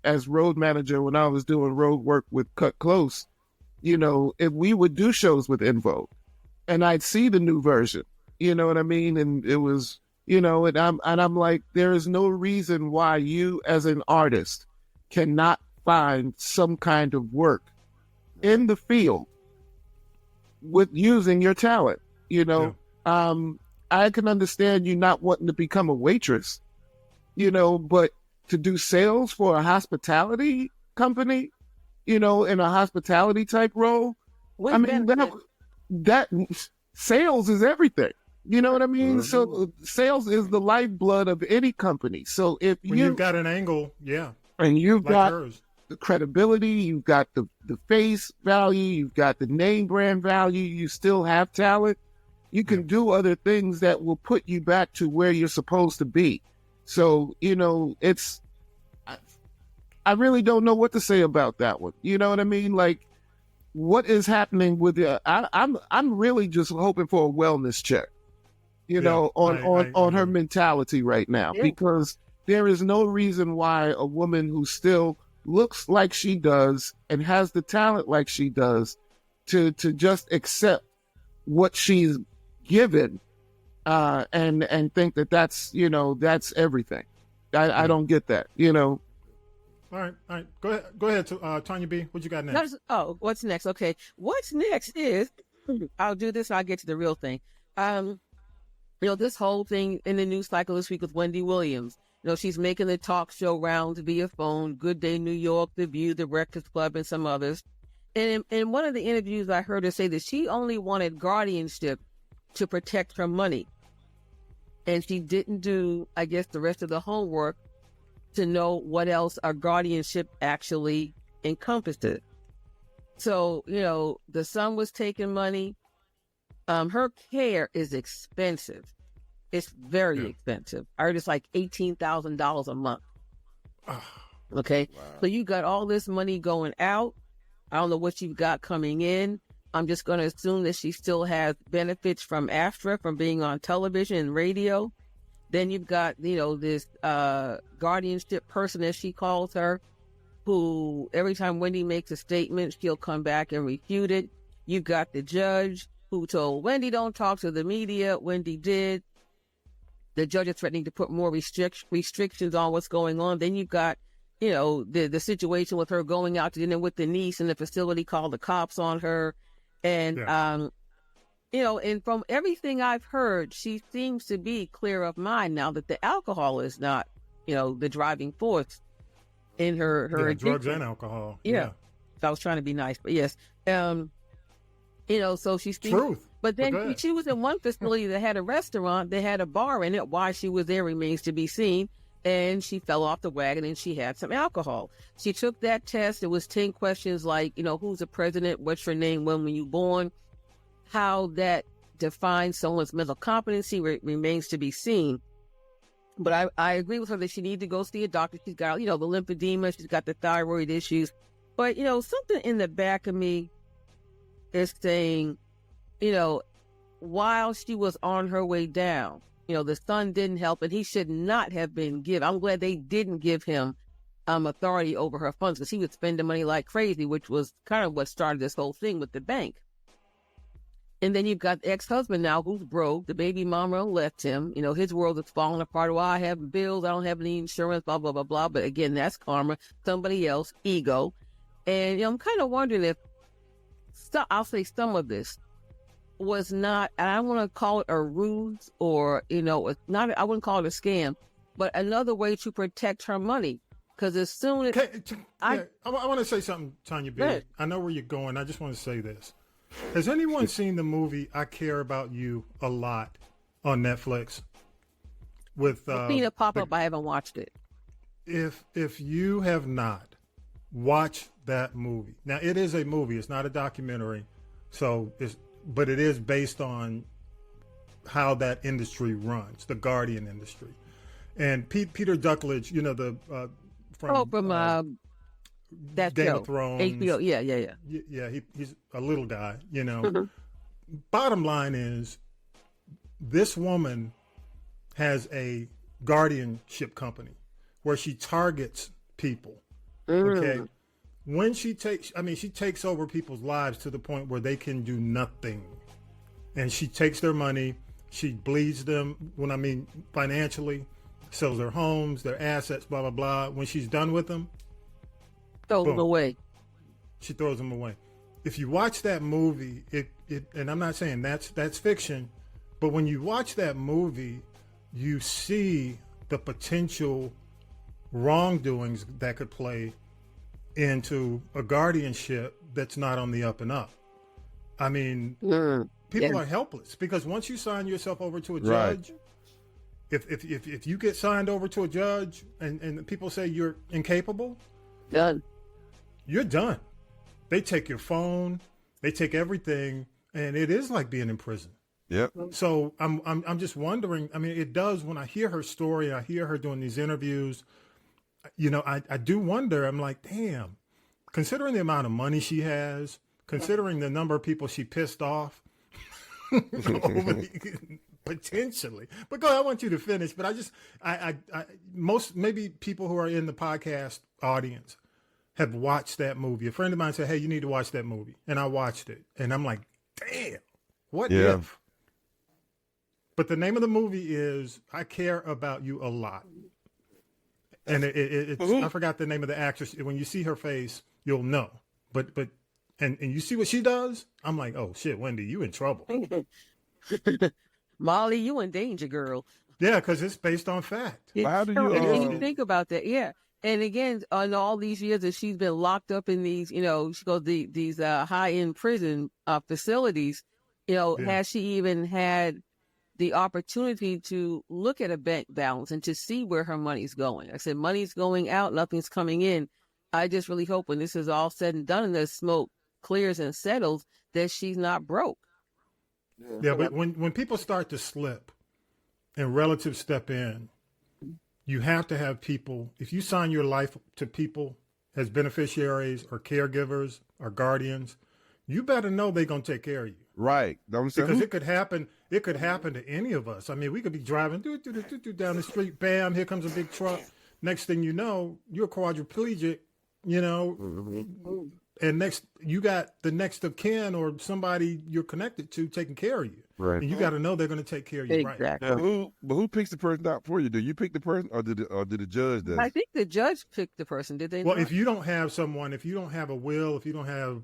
as road manager, when I was doing road work with Cut Close, you know, if we would do shows with Invo, and I'd see the new version, you know what I mean? And it was, you know, and I'm like, there is no reason why you as an artist cannot find some kind of work in the field with using your talent, you know. I can understand you not wanting to become a waitress, you know, but to do sales for a hospitality company, you know, in a hospitality type role, I mean, that sales is everything. You know what I mean? Mm-hmm. So sales is the lifeblood of any company. So if you've got an angle, and you've like got hers, the credibility, you've got the face value, you've got the name brand value, you still have talent, you can do other things that will put you back to where you're supposed to be. So, you know, I really don't know what to say about that one. You know what I mean? Like, what is happening with I'm really just hoping for a wellness check, you know, on her mentality right now, because there is no reason why a woman who still looks like she does and has the talent like she does to just accept what she's given and think that's, you know, that's everything. I don't get that, you know. All right. Go ahead. Tanya B. What you got next? What's next? Okay. What's next is, I'll do this and I'll get to the real thing. You know, this whole thing in the news cycle this week with Wendy Williams. You know, she's making the talk show rounds via phone, Good Day New York, The View, The Breakfast Club, and some others. And in one of the interviews, I heard her say that she only wanted guardianship to protect her money. And she didn't do, I guess, the rest of the homework to know what else our guardianship actually encompasses. So, you know, the son was taking money. Her care is expensive. It's very expensive. I heard it's like $18,000 a month. Okay. Wow. So you got all this money going out. I don't know what you've got coming in. I'm just going to assume that she still has benefits from AFTRA, from being on television and radio. Then you've got, you know, this guardianship person, as she calls her, who every time Wendy makes a statement, she'll come back and refute it. You've got the judge who told Wendy, don't talk to the media. Wendy did. The judge is threatening to put more restrictions on what's going on. Then you've got, you know, the situation with her going out to dinner with the niece in the facility, called the cops on her. And, you know, and from everything I've heard, she seems to be clear of mind now that the alcohol is not, you know, the driving force in her drugs and alcohol. Yeah. So I was trying to be nice, but yes. You know, so she seems, truth. But then she was in one facility that had a restaurant, that had a bar in it. Why she was there remains to be seen. And she fell off the wagon and she had some alcohol. She took that test. It was 10 questions like, who's the president? What's your name? When were you born? How that defines someone's mental competency remains to be seen. But I agree with her that she needs to go see a doctor. She's got, the lymphedema. She's got the thyroid issues. But, something in the back of me is saying, while she was on her way down, the son didn't help, and he should not have been given. I'm glad they didn't give him authority over her funds, because he was spending money like crazy, which was kind of what started this whole thing with the bank. And then you've got the ex-husband now who's broke. The baby mama left him. His world is falling apart. Well, I have bills. I don't have any insurance, blah, blah, blah, blah. But again, that's karma. Somebody else, ego. And I'm kind of wondering if, I'll say some of this was not, and I don't want to call it a ruse or, it's not, I wouldn't call it a scam, but another way to protect her money. Because as soon as... I want to say something, Tanya B. I know where you're going. I just want to say this. Has anyone seen the movie I Care About You a Lot on Netflix? I've seen it pop up. I haven't watched it. If you have not watched that movie, now it is a movie. It's not a documentary, but it is based on how that industry runs, the Guardian industry. And Peter Dinklage, from that Game show, of Thrones, HBO, yeah. He's a little guy, Bottom line is, this woman has a guardianship company where she targets people. Okay, when she takes over people's lives to the point where they can do nothing, and she takes their money, she bleeds them. When I mean financially, sells their homes, their assets, blah blah blah. When she's done with them, throws them away. She throws them away. If you watch that movie, it and I'm not saying that's fiction, but when you watch that movie, you see the potential wrongdoings that could play into a guardianship that's not on the up and up. I mean, people are helpless because once you sign yourself over to a judge, if you get signed over to a judge and people say you're incapable, done. You're done. They take your phone, they take everything, and it is like being in prison. Yep. So I'm just wondering. I mean, it does when I hear her story. I hear her doing these interviews. I do wonder. I'm like, damn. Considering the amount of money she has, considering the number of people she pissed off, potentially. But go ahead, I want you to finish. But maybe people who are in the podcast audience have watched that movie. A friend of mine said, hey, you need to watch that movie. And I watched it. And I'm like, damn, what if? But the name of the movie is I Care About You a Lot. And it's I forgot the name of the actress. When you see her face, you'll know. But you see what she does? I'm like, oh, shit, Wendy, you in trouble. Molly, you in danger, girl. Yeah, because it's based on fact. How do you think about that? Yeah. And again, on all these years that she's been locked up in these, she goes these high-end prison facilities, has she even had the opportunity to look at a bank balance and to see where her money's going? I said, money's going out, nothing's coming in. I just really hope when this is all said and done and the smoke clears and settles that she's not broke. Yeah, but when people start to slip and relatives step in, you have to have people, if you sign your life to people as beneficiaries or caregivers or guardians, you better know they're going to take care of you. Right. Because it could happen to any of us. I mean, we could be driving down the street, bam, here comes a big truck. Next thing you know, you're quadriplegic, and next you got the next of kin or somebody you're connected to taking care of you. Right. And you got to know they're going to take care of you. Exactly. Right. Yeah, but who picks the person out for you? Do you pick the person or did the judge do? I think the judge picked the person. Did they? Well, not? if you don't have someone, if you don't have a will, if you don't have,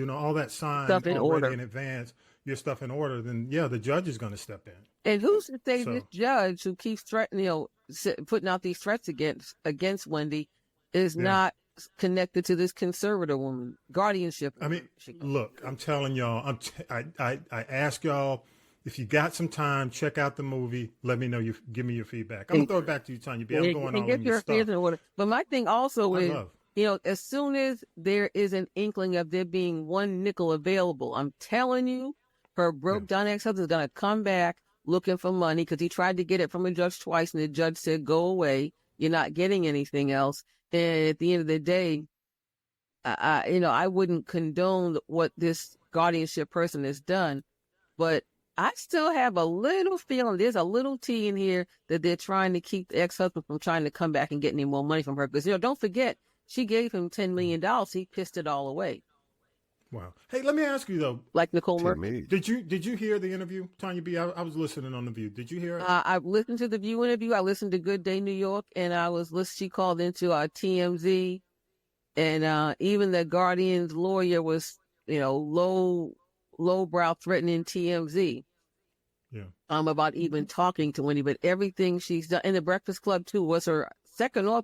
all that signed Stuff in order in advance, your stuff in order, then the judge is going to step in. And who's to say this judge who keeps threatening, putting out these threats against Wendy is not connected to this conservative woman, Guardianship. I mean, look, I'm telling y'all, I ask y'all, if you got some time, check out the movie. Let me know. Give me your feedback. I'm going to throw it back to you, Tanya B. I'm going on your stuff. But my thing also is, as soon as there is an inkling of there being one nickel available, I'm telling you, her broke down ex-husband is going to come back looking for money because he tried to get it from a judge twice and the judge said, go away. You're not getting anything else. And at the end of the day, I wouldn't condone what this guardianship person has done, but I still have a little feeling there's a little tea in here that they're trying to keep the ex-husband from trying to come back and get any more money from her. Because, don't forget, she gave him $10 million. He pissed it all away. Wow. Hey, let me ask you, though. Like Nicole Murphy. Did you hear the interview, Tanya B? I was listening on The View. Did you hear it? I listened to the View interview. I listened to Good Day New York, and she called into TMZ, and even the Guardian's lawyer was, lowbrow threatening TMZ. Yeah. About even talking to Wendy, but everything she's done in the Breakfast Club too was her second or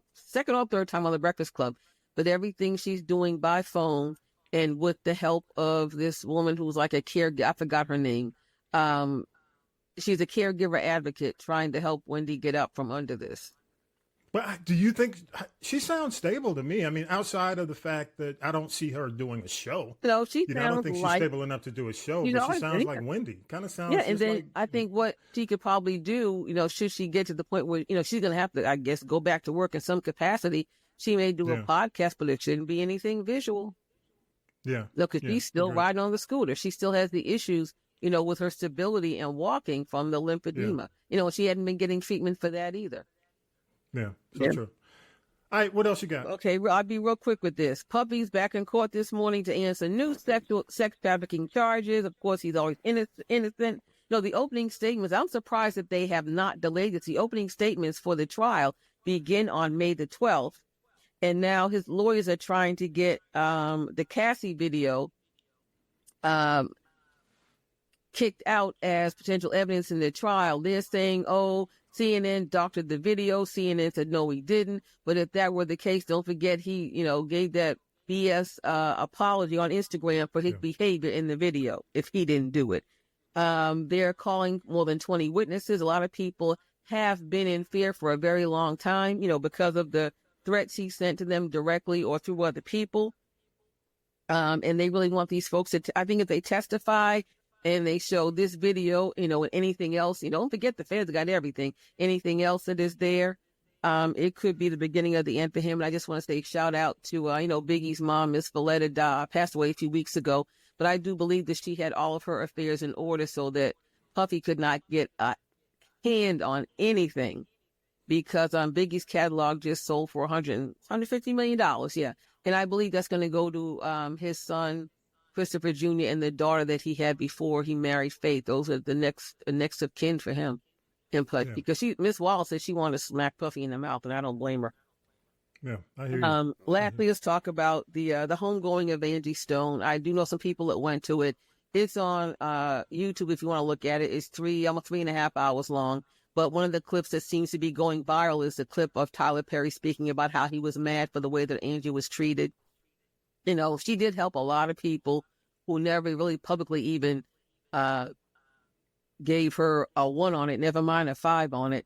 third time on the Breakfast Club, but everything she's doing by phone and with the help of this woman who's like a caregiver, I forgot her name. She's a caregiver advocate trying to help Wendy get up from under this. But do you think she sounds stable to me? I mean, outside of the fact that I don't see her doing a show. No, she sounds I don't think she's stable enough to do a show, but she sounds like Wendy. Kind of sounds. Yeah, and then like, I think what she could probably do, should she get to the point where, she's going to have to, I guess, go back to work in some capacity. She may do a podcast, but it shouldn't be anything visual. Yeah. Look, because she's still riding on the scooter. She still has the issues, with her stability and walking from the lymphedema. She hadn't been getting treatment for that either. Yeah, true. All right, what else you got? Okay, I'll be real quick with this. Puffy's back in court this morning to answer new sex trafficking charges. Of course, he's always innocent. The opening statements, I'm surprised that they have not delayed it. The opening statements for the trial begin on May the 12th. And now his lawyers are trying to get the Cassie video kicked out as potential evidence in the trial. They're saying, CNN doctored the video. CNN said, no, he didn't. But if that were the case, don't forget he, gave that BS apology on Instagram for his behavior in the video if he didn't do it. They're calling more than 20 witnesses. A lot of people have been in fear for a very long time, because of the threats he sent to them directly or through other people. And they really want these folks to, I think if they testify and they show this video, and anything else, don't forget the feds got everything. Anything else that is there, it could be the beginning of the end for him. And I just want to say shout out to, Biggie's mom, Miss Valletta, passed away a few weeks ago. But I do believe that she had all of her affairs in order so that Puffy could not get a hand on anything because Biggie's catalog just sold for $150 million. Yeah. And I believe that's going to go to his son, Christopher Jr., and the daughter that he had before he married Faith. Those are the next of kin for him. Because Miss Wallace said she wanted to smack Puffy in the mouth, and I don't blame her. Yeah, I hear you. Lastly, let's talk about the homegoing of Angie Stone. I do know some people that went to it. It's on YouTube if you want to look at it. It's almost 3.5 hours long. But one of the clips that seems to be going viral is the clip of Tyler Perry speaking about how he was mad for the way that Angie was treated. She did help a lot of people who never really publicly even gave her a 1 on it, never mind a 5 on it.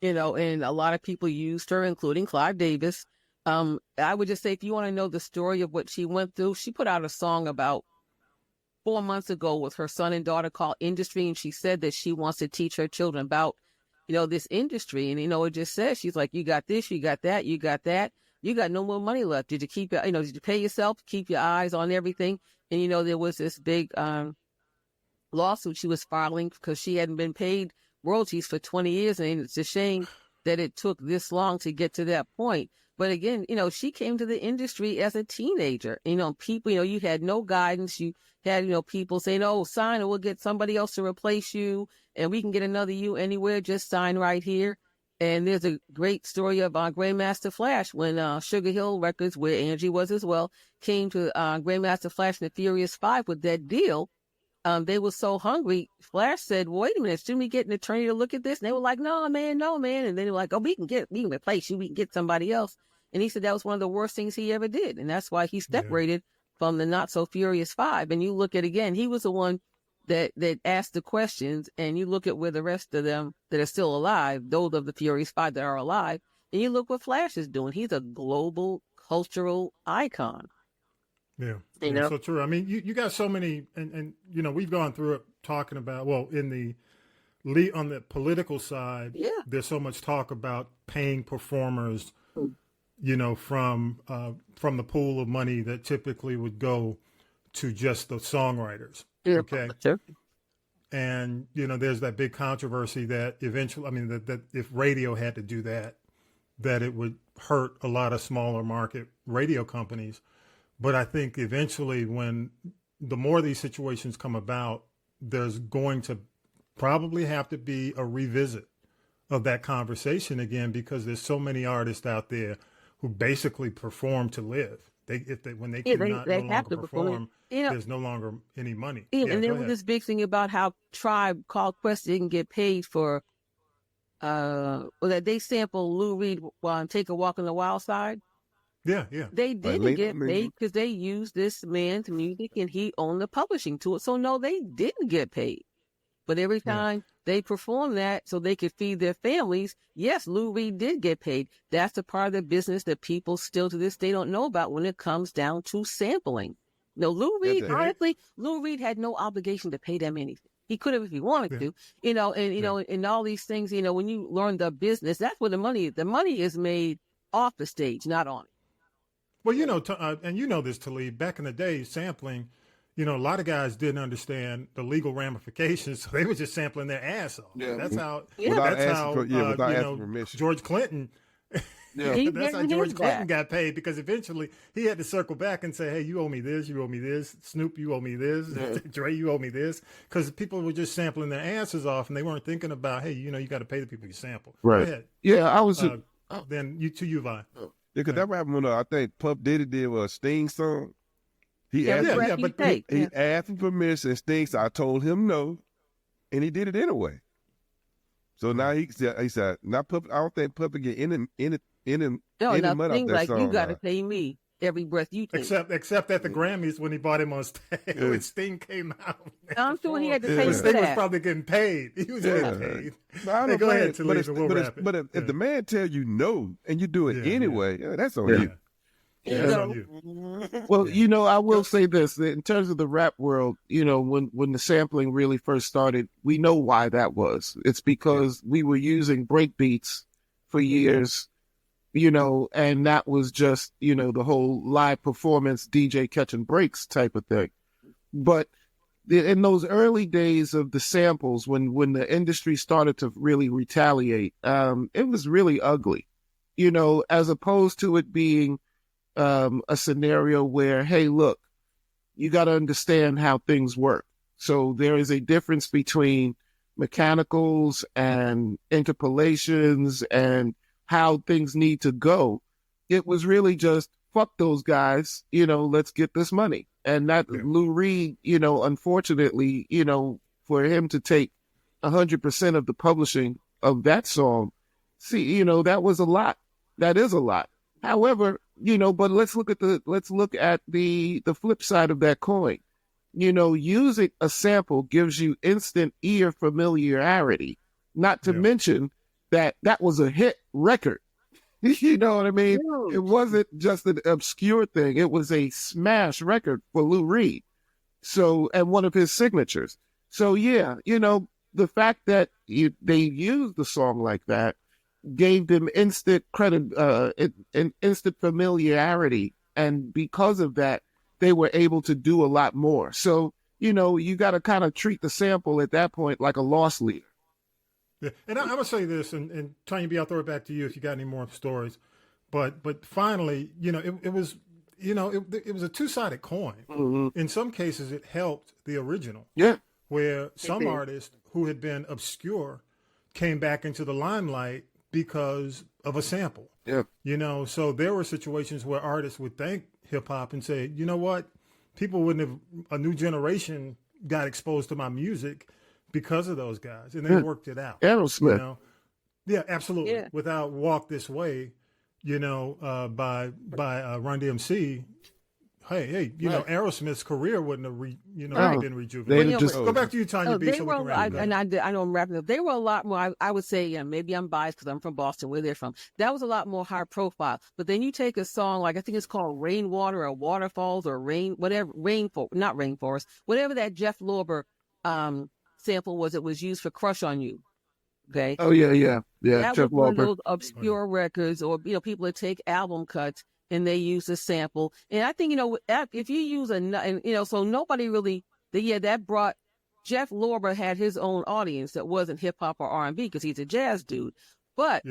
And a lot of people used her, including Clive Davis. I would just say, if you want to know the story of what she went through, she put out a song about 4 months ago with her son and daughter called Industry. And she said that she wants to teach her children about, this industry. And, it just says, she's like, you got this, you got that, you got that. You got no more money left. Did you keep did you pay yourself, keep your eyes on everything? And, there was this big lawsuit she was filing because she hadn't been paid royalties for 20 years. And it's a shame that it took this long to get to that point. But again, she came to the industry as a teenager. People, you had no guidance. You had, people saying, oh, sign or we'll get somebody else to replace you and we can get another you anywhere. Just sign right here. And there's a great story of Grandmaster Flash when Sugar Hill Records, where Angie was as well, came to Grandmaster Flash and the Furious Five with that deal. They were so hungry. Flash said, wait a minute, shouldn't we get an attorney to look at this? And they were like, no, man. And then they were like, oh, we can replace you. We can get somebody else. And he said that was one of the worst things he ever did. And that's why he separated from the Not So Furious Five. And you look at, again, he was the one that asked the questions, and you look at where the rest of them that are still alive, those of the Furious Five that are alive, and you look what Flash is doing. He's a global cultural icon. Yeah, you know? So true. I mean, you got so many, and you know, we've gone through it talking about, well, on the political side, there's so much talk about paying performers, you know, from the pool of money that typically would go to just the songwriters. Okay. Sure. And, you know, there's that big controversy that eventually, I mean, that if radio had to do that it would hurt a lot of smaller market radio companies. But I think eventually, when the more these situations come about, there's going to probably have to be a revisit of that conversation again, because there's so many artists out there who basically perform to live. When they cannot no longer perform, there's no longer any money. And there was this big thing about how Tribe Called Quest didn't get paid for, that they sampled Lou Reed while Take a Walk on the Wild Side. Yeah. They didn't get paid because they used this man's music and he owned the publishing to it. So no, they didn't get paid. But every time they performed that so they could feed their families, yes, Lou Reed did get paid. That's the part of the business that people still to this day don't know about when it comes down to sampling. No, Lou Reed, honestly, Lou Reed had no obligation to pay them anything. He could have if he wanted to, you know, and, you know, and all these things, you know, when you learn the business, that's where the money is made off the stage, not on it. Well, you know, and you know this, Talib, back in the day, sampling, you know, a lot of guys didn't understand the legal ramifications, so they were just sampling their ass off. Yeah. That's how, permission. George Clinton, that's how George Clinton got paid, because eventually he had to circle back and say, hey, you owe me this, Snoop, you owe me this, Dre, you owe me this, because people were just sampling their asses off, and they weren't thinking about, hey, you know, you got to pay the people you sample. Right. Go ahead. Yeah, I was... then you Vi. Yeah, because that happened when I think Puff Diddy did a Sting song. He asked for permission. Sting said, I told him no, and he did it anyway. So now he said, not Puff. I don't think Puff would get any money off that song. You got to pay me every breath you take. Except at the Grammys when he bought him on stage when Sting came out. I'm sure he had to pay for Sting that. was probably getting paid. He was getting paid. But go ahead, Talib, and we'll wrap it. But if the man tells you no and you do it anyway, that's on you. That's on you. Well, you know, I will say this, in terms of the rap world, you know, when the sampling really first started, we know why that was. It's because we were using break beats for years, you know, and that was just, you know, the whole live performance, DJ catching breaks type of thing. But in those early days of the samples, when the industry started to really retaliate, it was really ugly, you know, as opposed to it being a scenario where, hey, look, you got to understand how things work. So there is a difference between mechanicals and interpolations and how things need to go. It was really just, fuck those guys, you know, let's get this money. And that Lou Reed, you know, unfortunately, you know, for him to take 100% of the publishing of that song, see, you know, that was a lot. That is a lot. However, you know, but let's look at the flip side of that coin. You know, using a sample gives you instant ear familiarity, not to mention that was a hit record. You know what I mean? It wasn't just an obscure thing. It was a smash record for Lou Reed. So, and one of his signatures. So, yeah, you know, the fact that they used the song like that gave them instant credit, and instant familiarity. And because of that, they were able to do a lot more. So, you know, you got to kind of treat the sample at that point like a loss leader. Yeah, and I'm gonna say this, and Tanya B, I'll throw it back to you if you got any more stories. But finally, you know, it was a two-sided coin. Mm-hmm. In some cases, it helped the original. Yeah, where some artists who had been obscure came back into the limelight because of a sample. Yeah, you know, so there were situations where artists would thank hip hop and say, you know what, people wouldn't have, a new generation got exposed to my music because of those guys, and they worked it out. Aerosmith. You know? Yeah, absolutely. Yeah. Without Walk This Way, by Run DMC, hey, know, Aerosmith's career wouldn't have, been rejuvenated. Go back to you, Tanya B. So we can wrap it up. I know I'm wrapping up. They were a lot more. I would say, maybe I'm biased because I'm from Boston, where they're from. That was a lot more high profile. But then you take a song like I think it's called Rainwater or Waterfalls or not Rainforest, whatever that Jeff Lorber sample was. It was used for Crush on You. Okay. Oh yeah. That Jeff was one Lorber. of those obscure records, or people that take album cuts and they use a sample. And I think if you use so nobody really. That brought Jeff Lorber had his own audience that wasn't hip hop or R&B because he's a jazz dude, but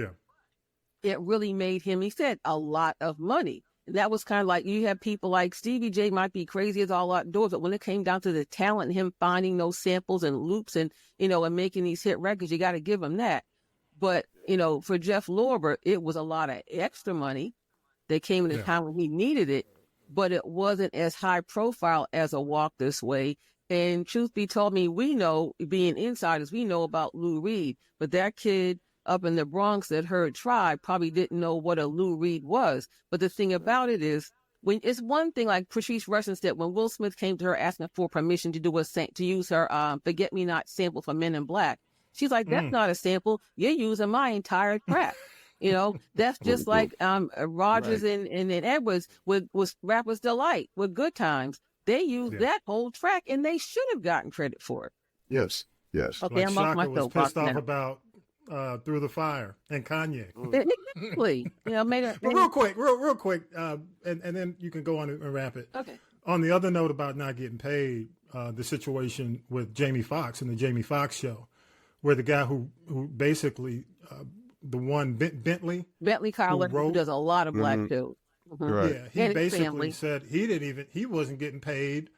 it really made him. He said a lot of money. And that was kind of like you have people like Stevie J might be crazy as all outdoors, but when it came down to the talent and him finding those samples and loops and and making these hit records, you got to give him that. But for Jeff Lorber, it was a lot of extra money that came in a time when he needed it, but it wasn't as high profile as a Walk This Way. And truth be told, we know, being insiders, we know about Lou Reed, but that kid up in the Bronx that heard Tribe probably didn't know what a Lou Reed was. But the thing about it is, when it's one thing, like Patrice Rushen said, when Will Smith came to her asking for permission to use her Forget Me Not sample for Men in Black, she's like, that's not a sample. You're using my entire track. That's just like Rogers and Edwards with Rapper's Delight with Good Times. They used that whole track, and they should have gotten credit for it. Yes. like Okay, I'm off my was pissed off about Through the Fire and Kanye. Exactly. Real quick, and then you can go on and wrap it. Okay. On the other note about not getting paid, the situation with Jamie Foxx and the Jamie Foxx show, where the guy who basically the one Bentley Kyler, who does a lot of black shows. Mm-hmm. Right. Yeah, he basically said he wasn't getting paid.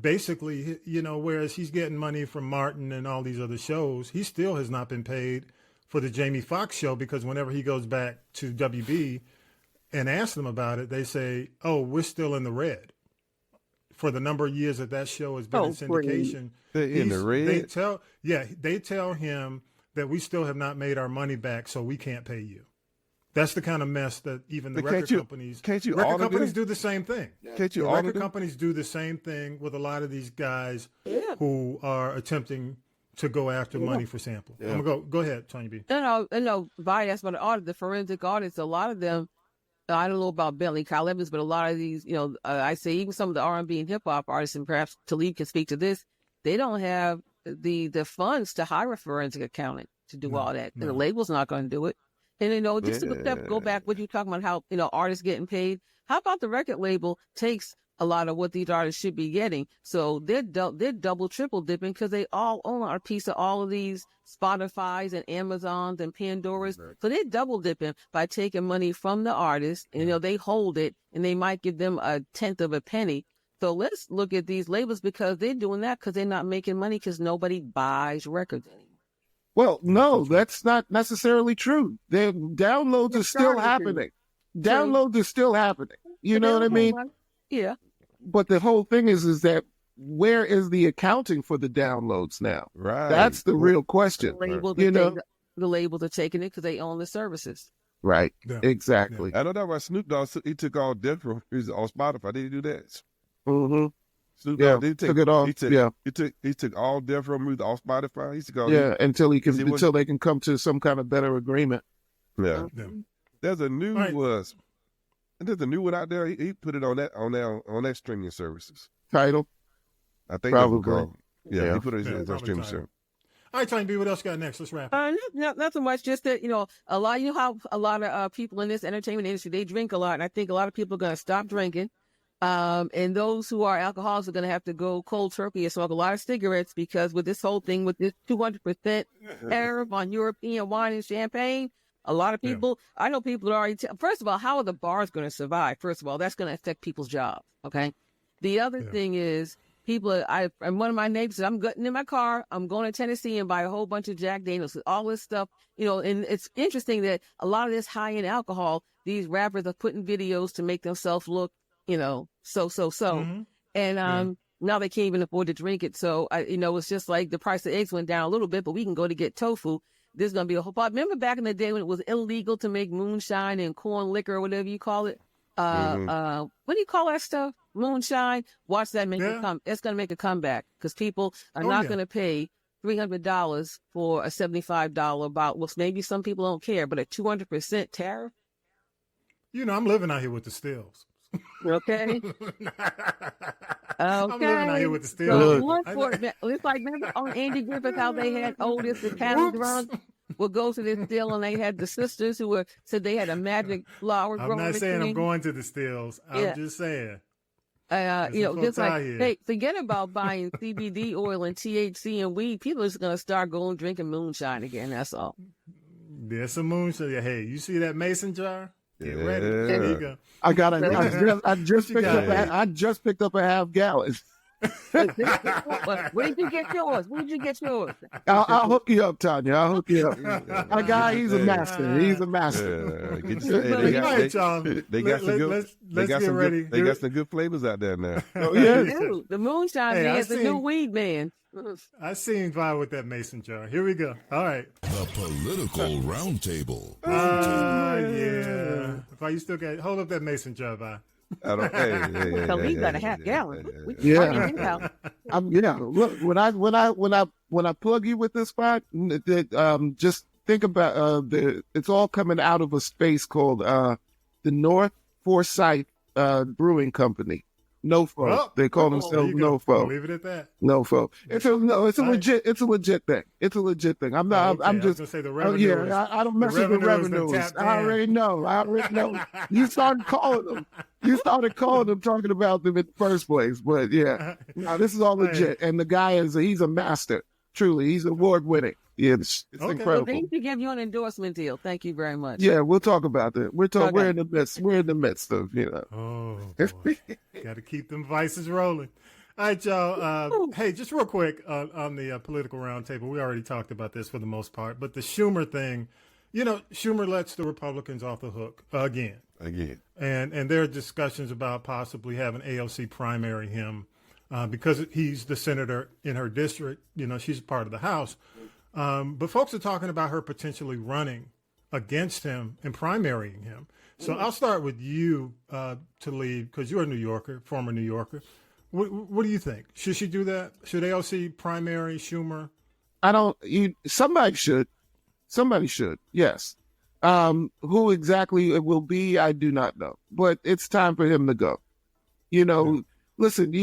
Basically, whereas he's getting money from Martin and all these other shows, he still has not been paid for the Jamie Foxx show, because whenever he goes back to WB and asks them about it, they say, "Oh, we're still in the red for the number of years that show has been in syndication." They're in the red. They tell him that we still have not made our money back, so we can't pay you. That's the kind of mess that even the record companies do the same thing. Record companies do the same thing with a lot of these guys who are attempting to go after money for samples. I'm gonna go ahead, Tanya B. No, Vi asked about the forensic audits. A lot of them, I don't know about Bentley, Kyle Evans, but a lot of these, I say even some of the R&B and hip hop artists, and perhaps Talib can speak to this, they don't have the funds to hire a forensic accountant to do all that. The label's not going to do it. And, just to go back, what you talking about, how, artists getting paid. How about the record label takes a lot of what these artists should be getting? So they're double, triple dipping because they all own a piece of all of these Spotify's and Amazon's and Pandora's. Right. So they're double dipping by taking money from the artist, and, they hold it, and they might give them a tenth of a penny. So let's look at these labels, because they're doing that because they're not making money because nobody buys records anymore. Well, no, that's not necessarily true. The downloads are still happening. Downloads are still happening. You know what I mean? Yeah. But the whole thing is that where is the accounting for the downloads now? Right. That's the real question. The labels are taking it because they own the services. Right. Yeah. Exactly. Yeah. I know that why Snoop Dogg, he took all different music on Spotify. Did he do that? Mm-hmm. Snoop Dogg, took it off. He took all different music off Spotify. He took all until they can come to some kind of better agreement. Yeah. There's a new one out there. He put it on that streaming services. Tidal, I think probably. He put it on streaming service. All right, Tanya B, what else got next? Let's wrap it. Not so much. Just that a lot. How a lot of people in this entertainment industry, they drink a lot, and I think a lot of people are going to stop drinking. And those who are alcoholics are going to have to go cold turkey and smoke a lot of cigarettes, because with this whole thing, with this 200% tariff on European wine and champagne, a lot of people, I know people are already, first of all, how are the bars going to survive? First of all, that's going to affect people's jobs. Okay. The other thing is and one of my neighbors said, I'm getting in my car, I'm going to Tennessee and buy a whole bunch of Jack Daniels, all this stuff, and it's interesting that a lot of this high-end alcohol, these rappers are putting videos to make themselves look, so. Mm-hmm. And now they can't even afford to drink it. So, it's just like the price of eggs went down a little bit, but we can go to get tofu. there's going to be a whole part. Remember back in the day when it was illegal to make moonshine and corn liquor or whatever you call it? What do you call that stuff? Moonshine. Watch that make it come. It's going to make a comeback because people are not going to pay $300 for a $75 bottle. Well, maybe some people don't care, but a 200% tariff. You know, I'm living out here with the stills. Okay. I'm living out here with the stills. It's like remember on Andy Griffith how they had Otis the cattle drunk would go to this still and they had the sisters who said they had a magic flower. I'm not saying I'm going to the stills. I'm just saying. Just like, hey, forget about buying CBD oil and THC and weed. People are just going to start going drinking moonshine again. That's all. There's some moonshine. Hey, you see that mason jar? Get ready. There you go. I just picked up a half gallon. Where did you get yours? I'll hook you up, Tanya. I'll hook you up. My guy, he's a master. He's a master. They got some good flavors out there now. The moonshime man is the new weed man. I seen Vi with that mason jar. Here we go. All right. The Political Roundtable. Yeah. Vi, you still got hold up that mason jar, Vi. So we got a half gallon. Look, when I plug you with this spot, just think about it's all coming out of a space called the North Forsyth Brewing Company. NoFo. They call themselves NoFo. I'll leave it at that. NoFo. It's a legit thing. It's a legit thing. I'm not. I'm just. I was gonna say the revenue. I don't mess with the revenues. I already know. You started calling them, talking about them in the first place. But no, this is all legit. And the guy he's a master. Truly, he's award winning. It's incredible. Well, they need to give you an endorsement deal. Thank you very much. Yeah, we'll talk about that. We're in the midst. We're in the midst of Got to keep them vices rolling. All right, y'all. Hey, just real quick on the political roundtable. We already talked about this for the most part, but the Schumer thing. Schumer lets the Republicans off the hook again. And there are discussions about possibly having AOC primary him because he's the senator in her district. She's a part of the House. But folks are talking about her potentially running against him and primarying him. So I'll start with you, Talib, because you're a New Yorker, former New Yorker. What do you think? Should she do that? Should AOC primary Schumer? Somebody should. Somebody should, yes. Who exactly it will be, I do not know. But it's time for him to go. Listen,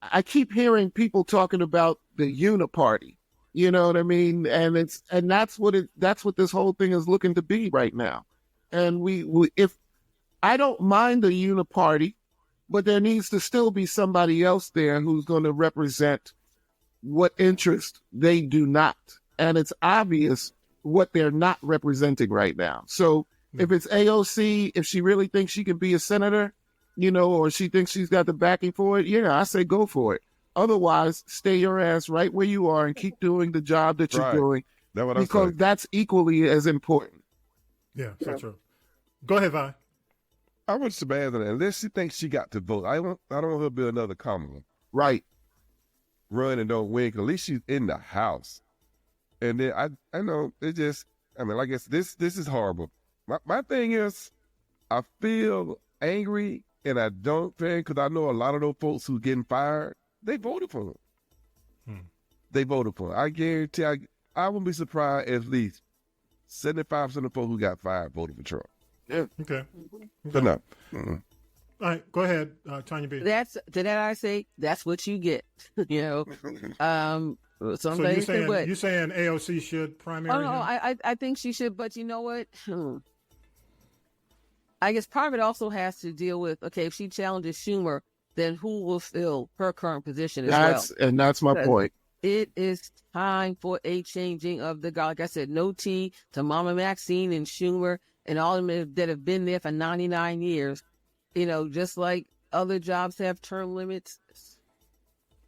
I keep hearing people talking about the uniparty. You know what I mean? And that's what this whole thing is looking to be right now. And if I don't mind the uniparty, but there needs to still be somebody else there who's going to represent what interest they do not. And it's obvious what they're not representing right now. So if it's AOC, if she really thinks she can be a senator, or she thinks she's got the backing for it, I say go for it. Otherwise, stay your ass right where you are and keep doing the job that you're doing because that's equally as important. Yeah, so true. Go ahead, Vi. I want Sebastian, unless she thinks she got to vote. I don't want her to be another Kamala. Right. Run and don't win, 'cause at least she's in the House. And then I know it just, I guess this is horrible. My thing is, I feel angry and I don't think, because I know a lot of those folks who getting fired, they voted for him. They voted for him. I guarantee I wouldn't be surprised if at least 75% of the folks who got fired voted for Trump. Yeah. Okay. But no. All right, go ahead, Tanya B. I say that's what you get. So you're saying AOC should primary? Oh no, I think she should, but you know what? I guess part of it also has to deal with if she challenges Schumer, then who will fill her current position as well? And that's my point. It is time for a changing of the guard. Like I said, no tea to Mama Maxine and Schumer and all of them that have been there for 99 years. Just like other jobs have term limits.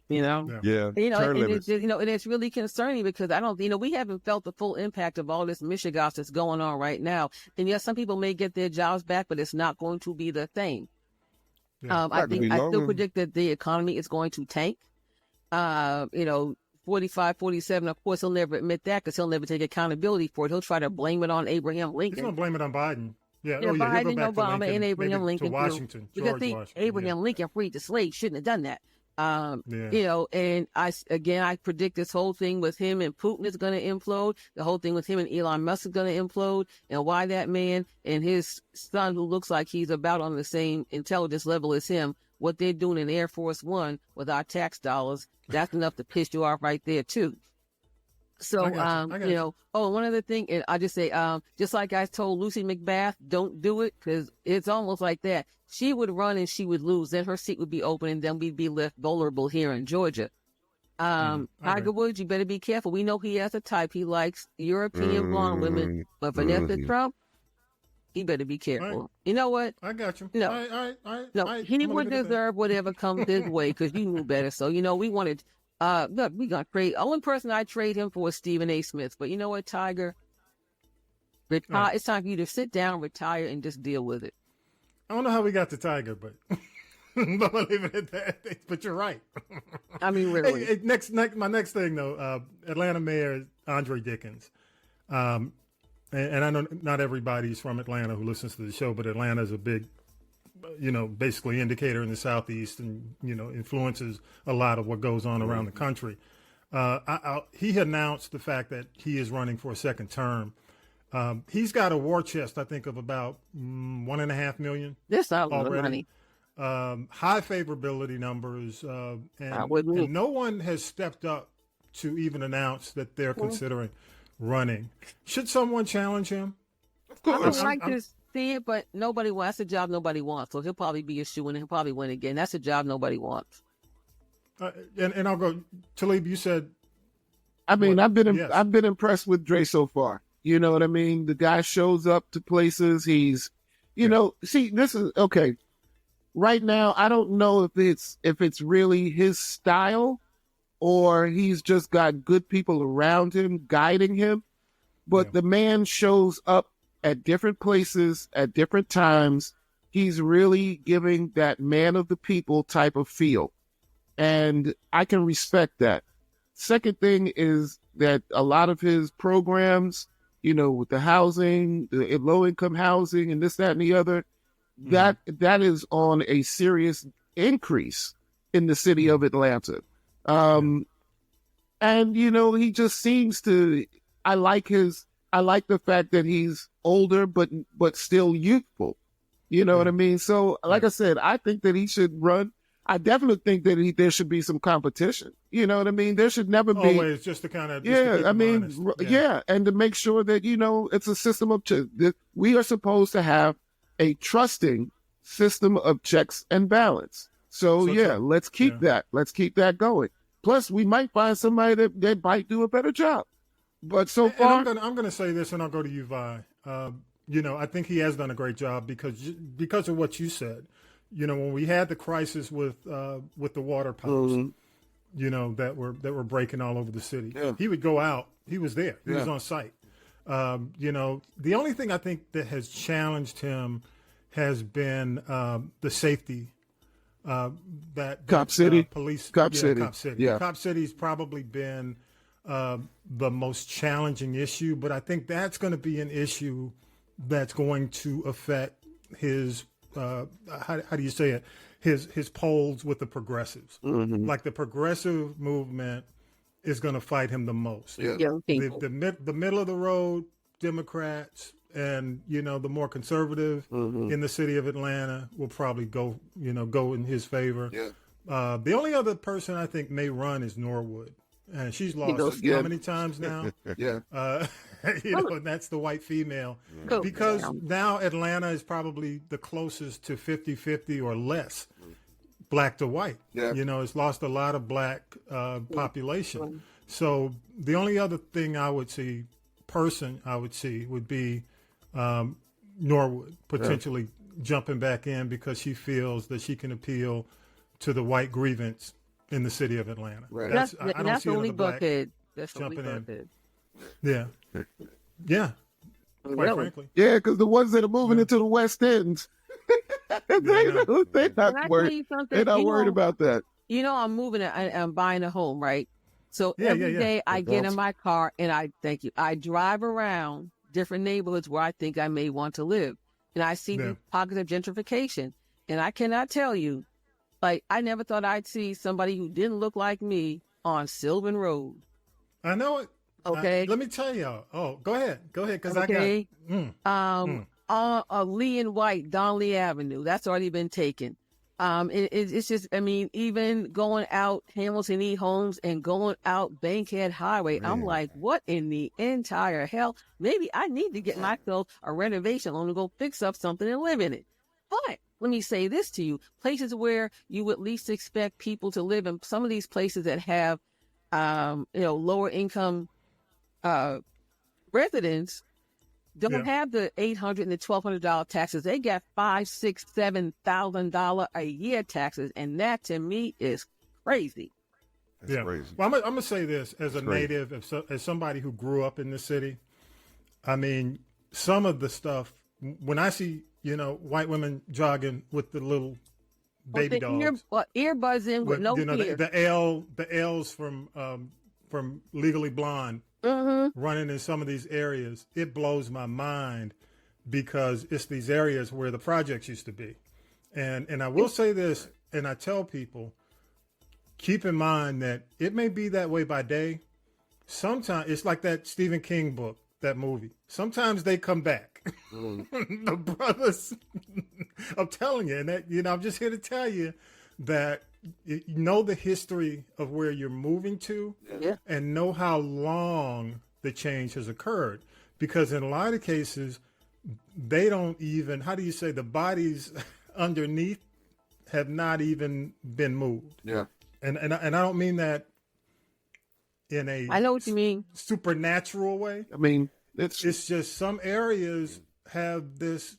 Yeah. Term limits. And it's really concerning because we haven't felt the full impact of all this mishigas that's going on right now. And yes, some people may get their jobs back, but it's not going to be the same. I still predict that the economy is going to tank. 45, 47. Of course, he'll never admit that because he'll never take accountability for it. He'll try to blame it on Abraham Lincoln. He's going to blame it on Biden. Yeah, Biden, he'll go back Obama, to Lincoln, and Abraham Lincoln. to Washington, because Washington. Abraham Lincoln freed the slaves, shouldn't have done that. And I predict this whole thing with him and Putin is going to implode. The whole thing with him and Elon Musk is going to implode. And why that man and his son, who looks like he's about on the same intelligence level as him, what they're doing in Air Force One with our tax dollars, that's enough to piss you off right there too. So, one other thing, and I just say, just like I told Lucy McBath, don't do it, because it's almost like that. She would run and she would lose. Then her seat would be open, and then we'd be left vulnerable here in Georgia. Tiger Woods, you better be careful. We know he has a type. He likes European blonde women, but Vanessa Trump, he better be careful. Right. You know what? I got you. No, he wouldn't deserve whatever comes his way because you knew better. So, we wanted... look, we got to trade. Only person I trade him for is Stephen A. Smith. But you know what, Tiger? Retire. Right. It's time for you to sit down, retire, and just deal with it. I don't know how we got to Tiger, but I'll leave it at that. But you're right. I mean, really. Hey, my next thing, though, Atlanta Mayor Andre Dickens. And I know not everybody's from Atlanta who listens to the show, but Atlanta is a big, basically indicator in the Southeast and, influences a lot of what goes on around the country. He announced the fact that he is running for a second term. He's got a war chest, I think, of about $1.5 million. That's not a lot of money. High favorability numbers. And no one has stepped up to even announce that they're considering running. Should someone challenge him? Of course. I would like to see it, but nobody wants. That's a job nobody wants. So he'll probably be a shoo and he'll probably win again. That's a job nobody wants. And I'll go, Talib, you said. I mean, I've been impressed with Dre so far. You know what I mean? The guy shows up to places. He's, see, this is okay. Right now, I don't know if it's really his style or he's just got good people around him guiding him. But the man shows up at different places at different times. He's really giving that man of the people type of feel. And I can respect that. Second thing is that a lot of his programs, with the housing, the low-income housing and this, that, and the other, that is on a serious increase in the city of Atlanta. And, he just seems to, I like the fact that he's older, but still youthful. You know what I mean? So, like I said, I think that he should run. I definitely think that there should be some competition. You know what I mean? There should never be. Always, just to kind of. And to make sure that, it's a system of, we are supposed to have a trusting system of checks and balance. So let's keep that. Let's keep that going. Plus, we might find somebody that might do a better job. But so far. And I'm going to say this, and I'll go to you, Vi. I think he has done a great job because of what you said. When we had the crisis with the water pipes, that were breaking all over the city, he would go out. He was there. He was on site. The only thing I think that has challenged him has been the safety that Cop City police. Cop City. Yeah. Cop City's probably been the most challenging issue, but I think that's going to be an issue that's going to affect his. How do you say it? His polls with the progressives. Mm-hmm. Like the progressive movement is going to fight him the most. Yeah. The middle of the road Democrats and the more conservative in the city of Atlanta will probably go in his favor. Yeah. The only other person I think may run is Norwood. And she's lost how many times now? And that's the white female. Because now Atlanta is probably the closest to 50-50 or less black to white. Yeah. It's lost a lot of black population. So the only other thing I would see would be Norwood potentially jumping back in because she feels that she can appeal to the white grievance in the city of Atlanta. Right. That's the only buckhead. That's the only buckhead. Yeah. Yeah. Quite frankly. Yeah, because the ones that are moving into the West End, they're not worried about that. I'm moving. I'm buying a home, right? So every day I get in my car and I drive around different neighborhoods where I think I may want to live. And I see the pockets of gentrification. And I cannot tell you, like, I never thought I'd see somebody who didn't look like me on Sylvan Road. I know it. Okay. Let me tell y'all. Oh, go ahead. Because I got Lee and White, Donnelly Avenue. That's already been taken. It's just, I mean, even going out Hamilton E. Holmes and going out Bankhead Highway, I'm like, what in the entire hell? Maybe I need to get myself a renovation loan to go fix up something and live in it. But let me say this to you, places where you would least expect people to live in, some of these places that have, lower income residents don't have the $800 and the $1,200 taxes. They got $5,000, $6,000, $7,000 a year taxes, and that to me is crazy. That's crazy. Well, I'm gonna say this as a native, as somebody who grew up in the city. I mean, some of the stuff when I see white women jogging with the little baby dogs, earbuds in with no fear. The L's from Legally Blonde. Running in some of these areas, it blows my mind because it's these areas where the projects used to be. And I will say this, and I tell people, keep in mind that it may be that way by day. Sometimes it's like that Stephen King book, that movie. Sometimes they come back. The brothers, I'm telling you, and that, I'm just here to tell you that know the history of where you're moving to and know how long the change has occurred, because in a lot of cases they don't even, how do you say, the bodies underneath have not even been moved. And I don't mean that in a, I know what you mean, supernatural way. I mean, it's just some areas have this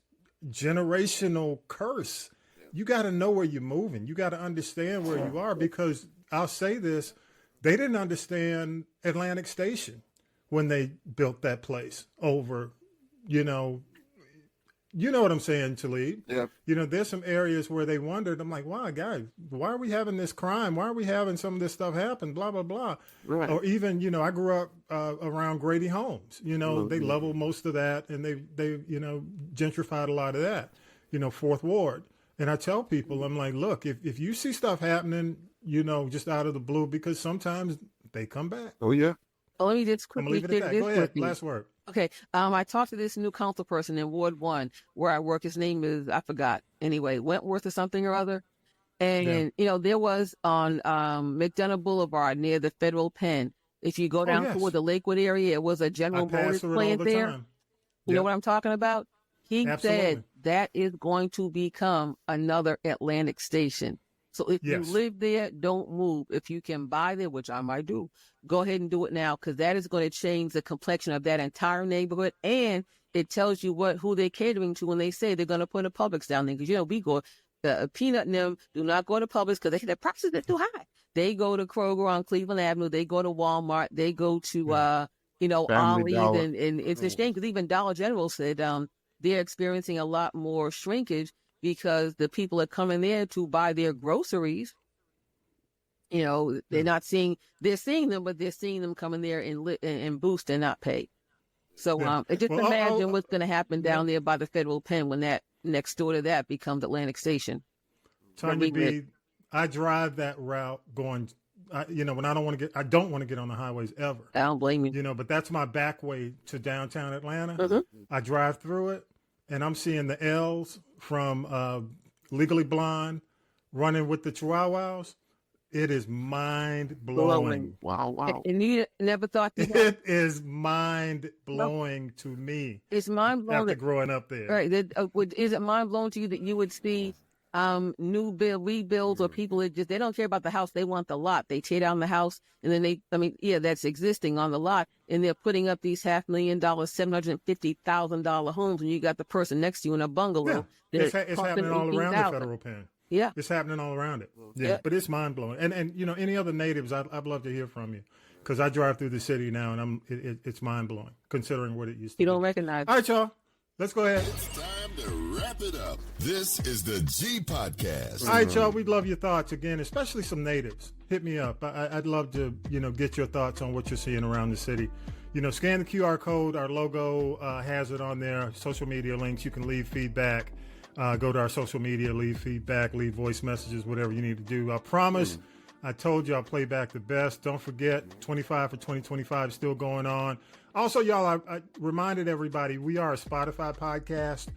generational curse. You got to know where you're moving. You got to understand where you are, because I'll say this, they didn't understand Atlantic Station when they built that place over, you know what I'm saying, Talib? Yeah. There's some areas where they wondered, I'm like, wow, guys, why are we having this crime? Why are we having some of this stuff happen? Blah, blah, blah. Right. Or even, I grew up around Grady Homes. They leveled most of that, and they gentrified a lot of that, Fourth Ward. And I tell people, I'm like, look, if you see stuff happening, just out of the blue, because sometimes they come back. Oh, yeah. Well, let me just quickly leave it at that. Go ahead. Last word. Okay. I talked to this new council person in Ward 1 where I work. His name is, I forgot. Anyway, Wentworth or something or other. And, there was on McDonough Boulevard near the federal pen. If you go down toward the Lakewood area, it was a General Motors plant there. You know what I'm talking about? He said that is going to become another Atlantic Station. So if you live there, don't move. If you can buy there, which I might do, go ahead and do it now, because that is going to change the complexion of that entire neighborhood. And it tells you who they're catering to when they say they're going to put a Publix down there. Because, we go, Peanut and them do not go to Publix because their prices are too high. They go to Kroger on Cleveland Avenue. They go to Walmart. They go to, Ollie's. And it's a shame because even Dollar General said they're experiencing a lot more shrinkage because the people are coming there to buy their groceries. They're not seeing, they're seeing them, but they're seeing them coming there and boost and not pay. So imagine what's going to happen down there by the federal pen when that next door to that becomes Atlantic Station. Tanya B, I drive that route going, when I don't want to get on the highways ever. I don't blame you. But that's my back way to downtown Atlanta. I drive through it and I'm seeing the L's from Legally Blonde running with the Chihuahuas. It is mind-blowing. Wow. And you never thought that? It is mind-blowing to me. It's mind-blowing. After growing up there. Right. Is it mind-blowing to you that you would see new rebuilds or people that they don't care about the house, they want the lot. They tear down the house and then that's existing on the lot, and they're putting up these $500,000, $750,000 homes, and you got the person next to you in a bungalow. Yeah. It's happening all around the federal pen. Yeah. It's happening all around it. Yeah. But it's mind-blowing. And any other natives, I'd love to hear from you, because I drive through the city now, and it's mind-blowing considering what it used to be. You don't recognize. All right, y'all. Let's go ahead. time to wrap it up. This is the G Podcast. All right, y'all, we'd love your thoughts again, especially some natives. Hit me up. I'd love to, get your thoughts on what you're seeing around the city. Scan the QR code. Our logo has it on there. Social media links. You can leave feedback. Go to our social media, leave feedback, leave voice messages, whatever you need to do. I promise, I told you I'll play back the best. Don't forget, 25 for 2025 is still going on. Also, y'all, I reminded everybody, we are a Spotify podcast.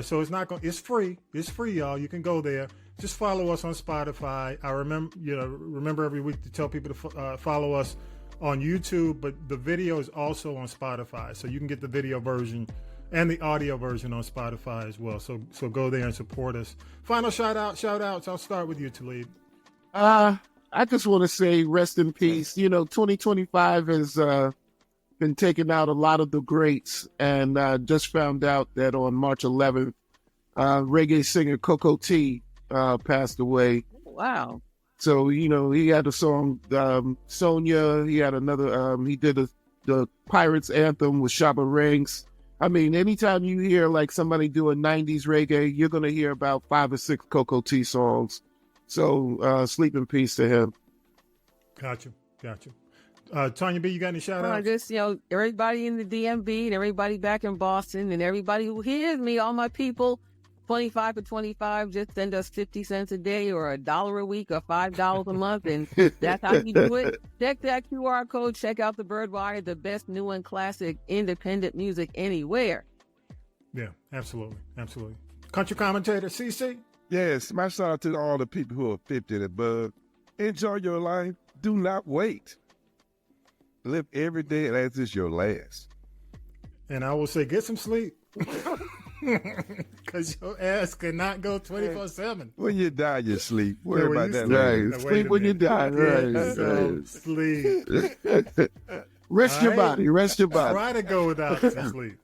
So it's free. It's free, y'all. You can go there. Just follow us on Spotify. I remember every week to tell people to follow us on YouTube, but the video is also on Spotify. So you can get the video version and the audio version on Spotify as well. So go there and support us. Final shout outs. I'll start with you, Talib. I just want to say rest in peace. 2025 has been taking out a lot of the greats, and just found out that on March 11th, reggae singer Coco T passed away. Wow. So, he had a song, Sonia. He had another, he did the Pirates Anthem with Shabba Ranks. I mean, anytime you hear like somebody do a 90s reggae, you're going to hear about 5 or 6 Coco T songs. So sleep in peace to him. Gotcha. Tanya B, you got any shout outs? Just, everybody in the DMV and everybody back in Boston and everybody who hears me, all my people, 25 for 25, just send us 50 cents a day or $1 a week or $5 a month. And that's how you do it. Check that QR code. Check out the Birdwire, the best new and classic independent music anywhere. Yeah, absolutely. Country commentator, CC? Yes, my shout out to all the people who are 50 and above. Enjoy your life. Do not wait. Live every day as it's your last. And I will say, get some sleep. Because your ass cannot go 24/7. When you die, you sleep. Worry about that. Right. Sleep when you die. Right. Sleep. Rest your body. Try to go without some sleep.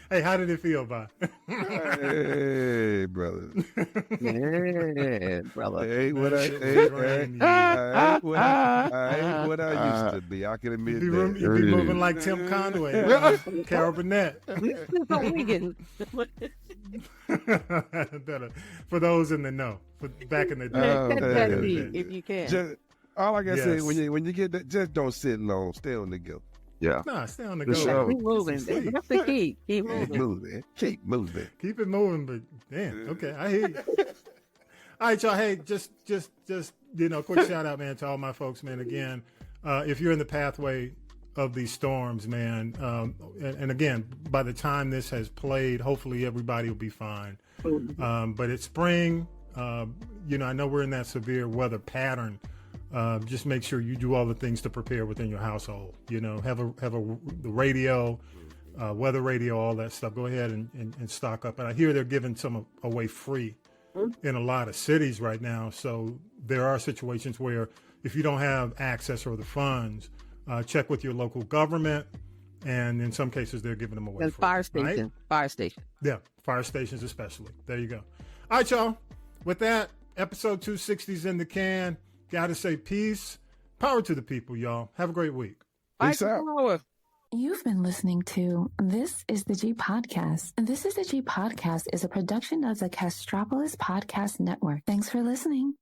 Hey, how did it feel, Bob? Hey, brother. Yeah, brother. I ain't what I used to be. I can admit that. You be moving like Tim Conway, Carol Burnett. For those in the know, back in the day. If you can. All I can say, when you get that, just don't sit long. Stay on the go. Yeah. Nah, stay on the go. Keep moving. That's the key. Keep moving. Keep moving. Keep it moving, but damn. Okay, I hear you. All right, y'all. Hey, just quick shout out, man, to all my folks, man. Again, if you're in the pathway of these storms, man, and again, by the time this has played, hopefully everybody will be fine. But it's spring. I know we're in that severe weather pattern. Just make sure you do all the things to prepare within your household. Have the radio, weather radio, all that stuff. Go ahead and stock up. And I hear they're giving some away free in a lot of cities right now. So there are situations where if you don't have access or the funds, check with your local government. And in some cases, they're giving them away free. Fire station. Right? Fire station. Yeah, fire stations especially. There you go. All right, y'all. With that, episode 260's in the can. Gotta say peace. Power to the people, y'all. Have a great week. Peace out. You've been listening to This is the G Podcast. This is the G Podcast is a production of the Castropolis Podcast Network. Thanks for listening.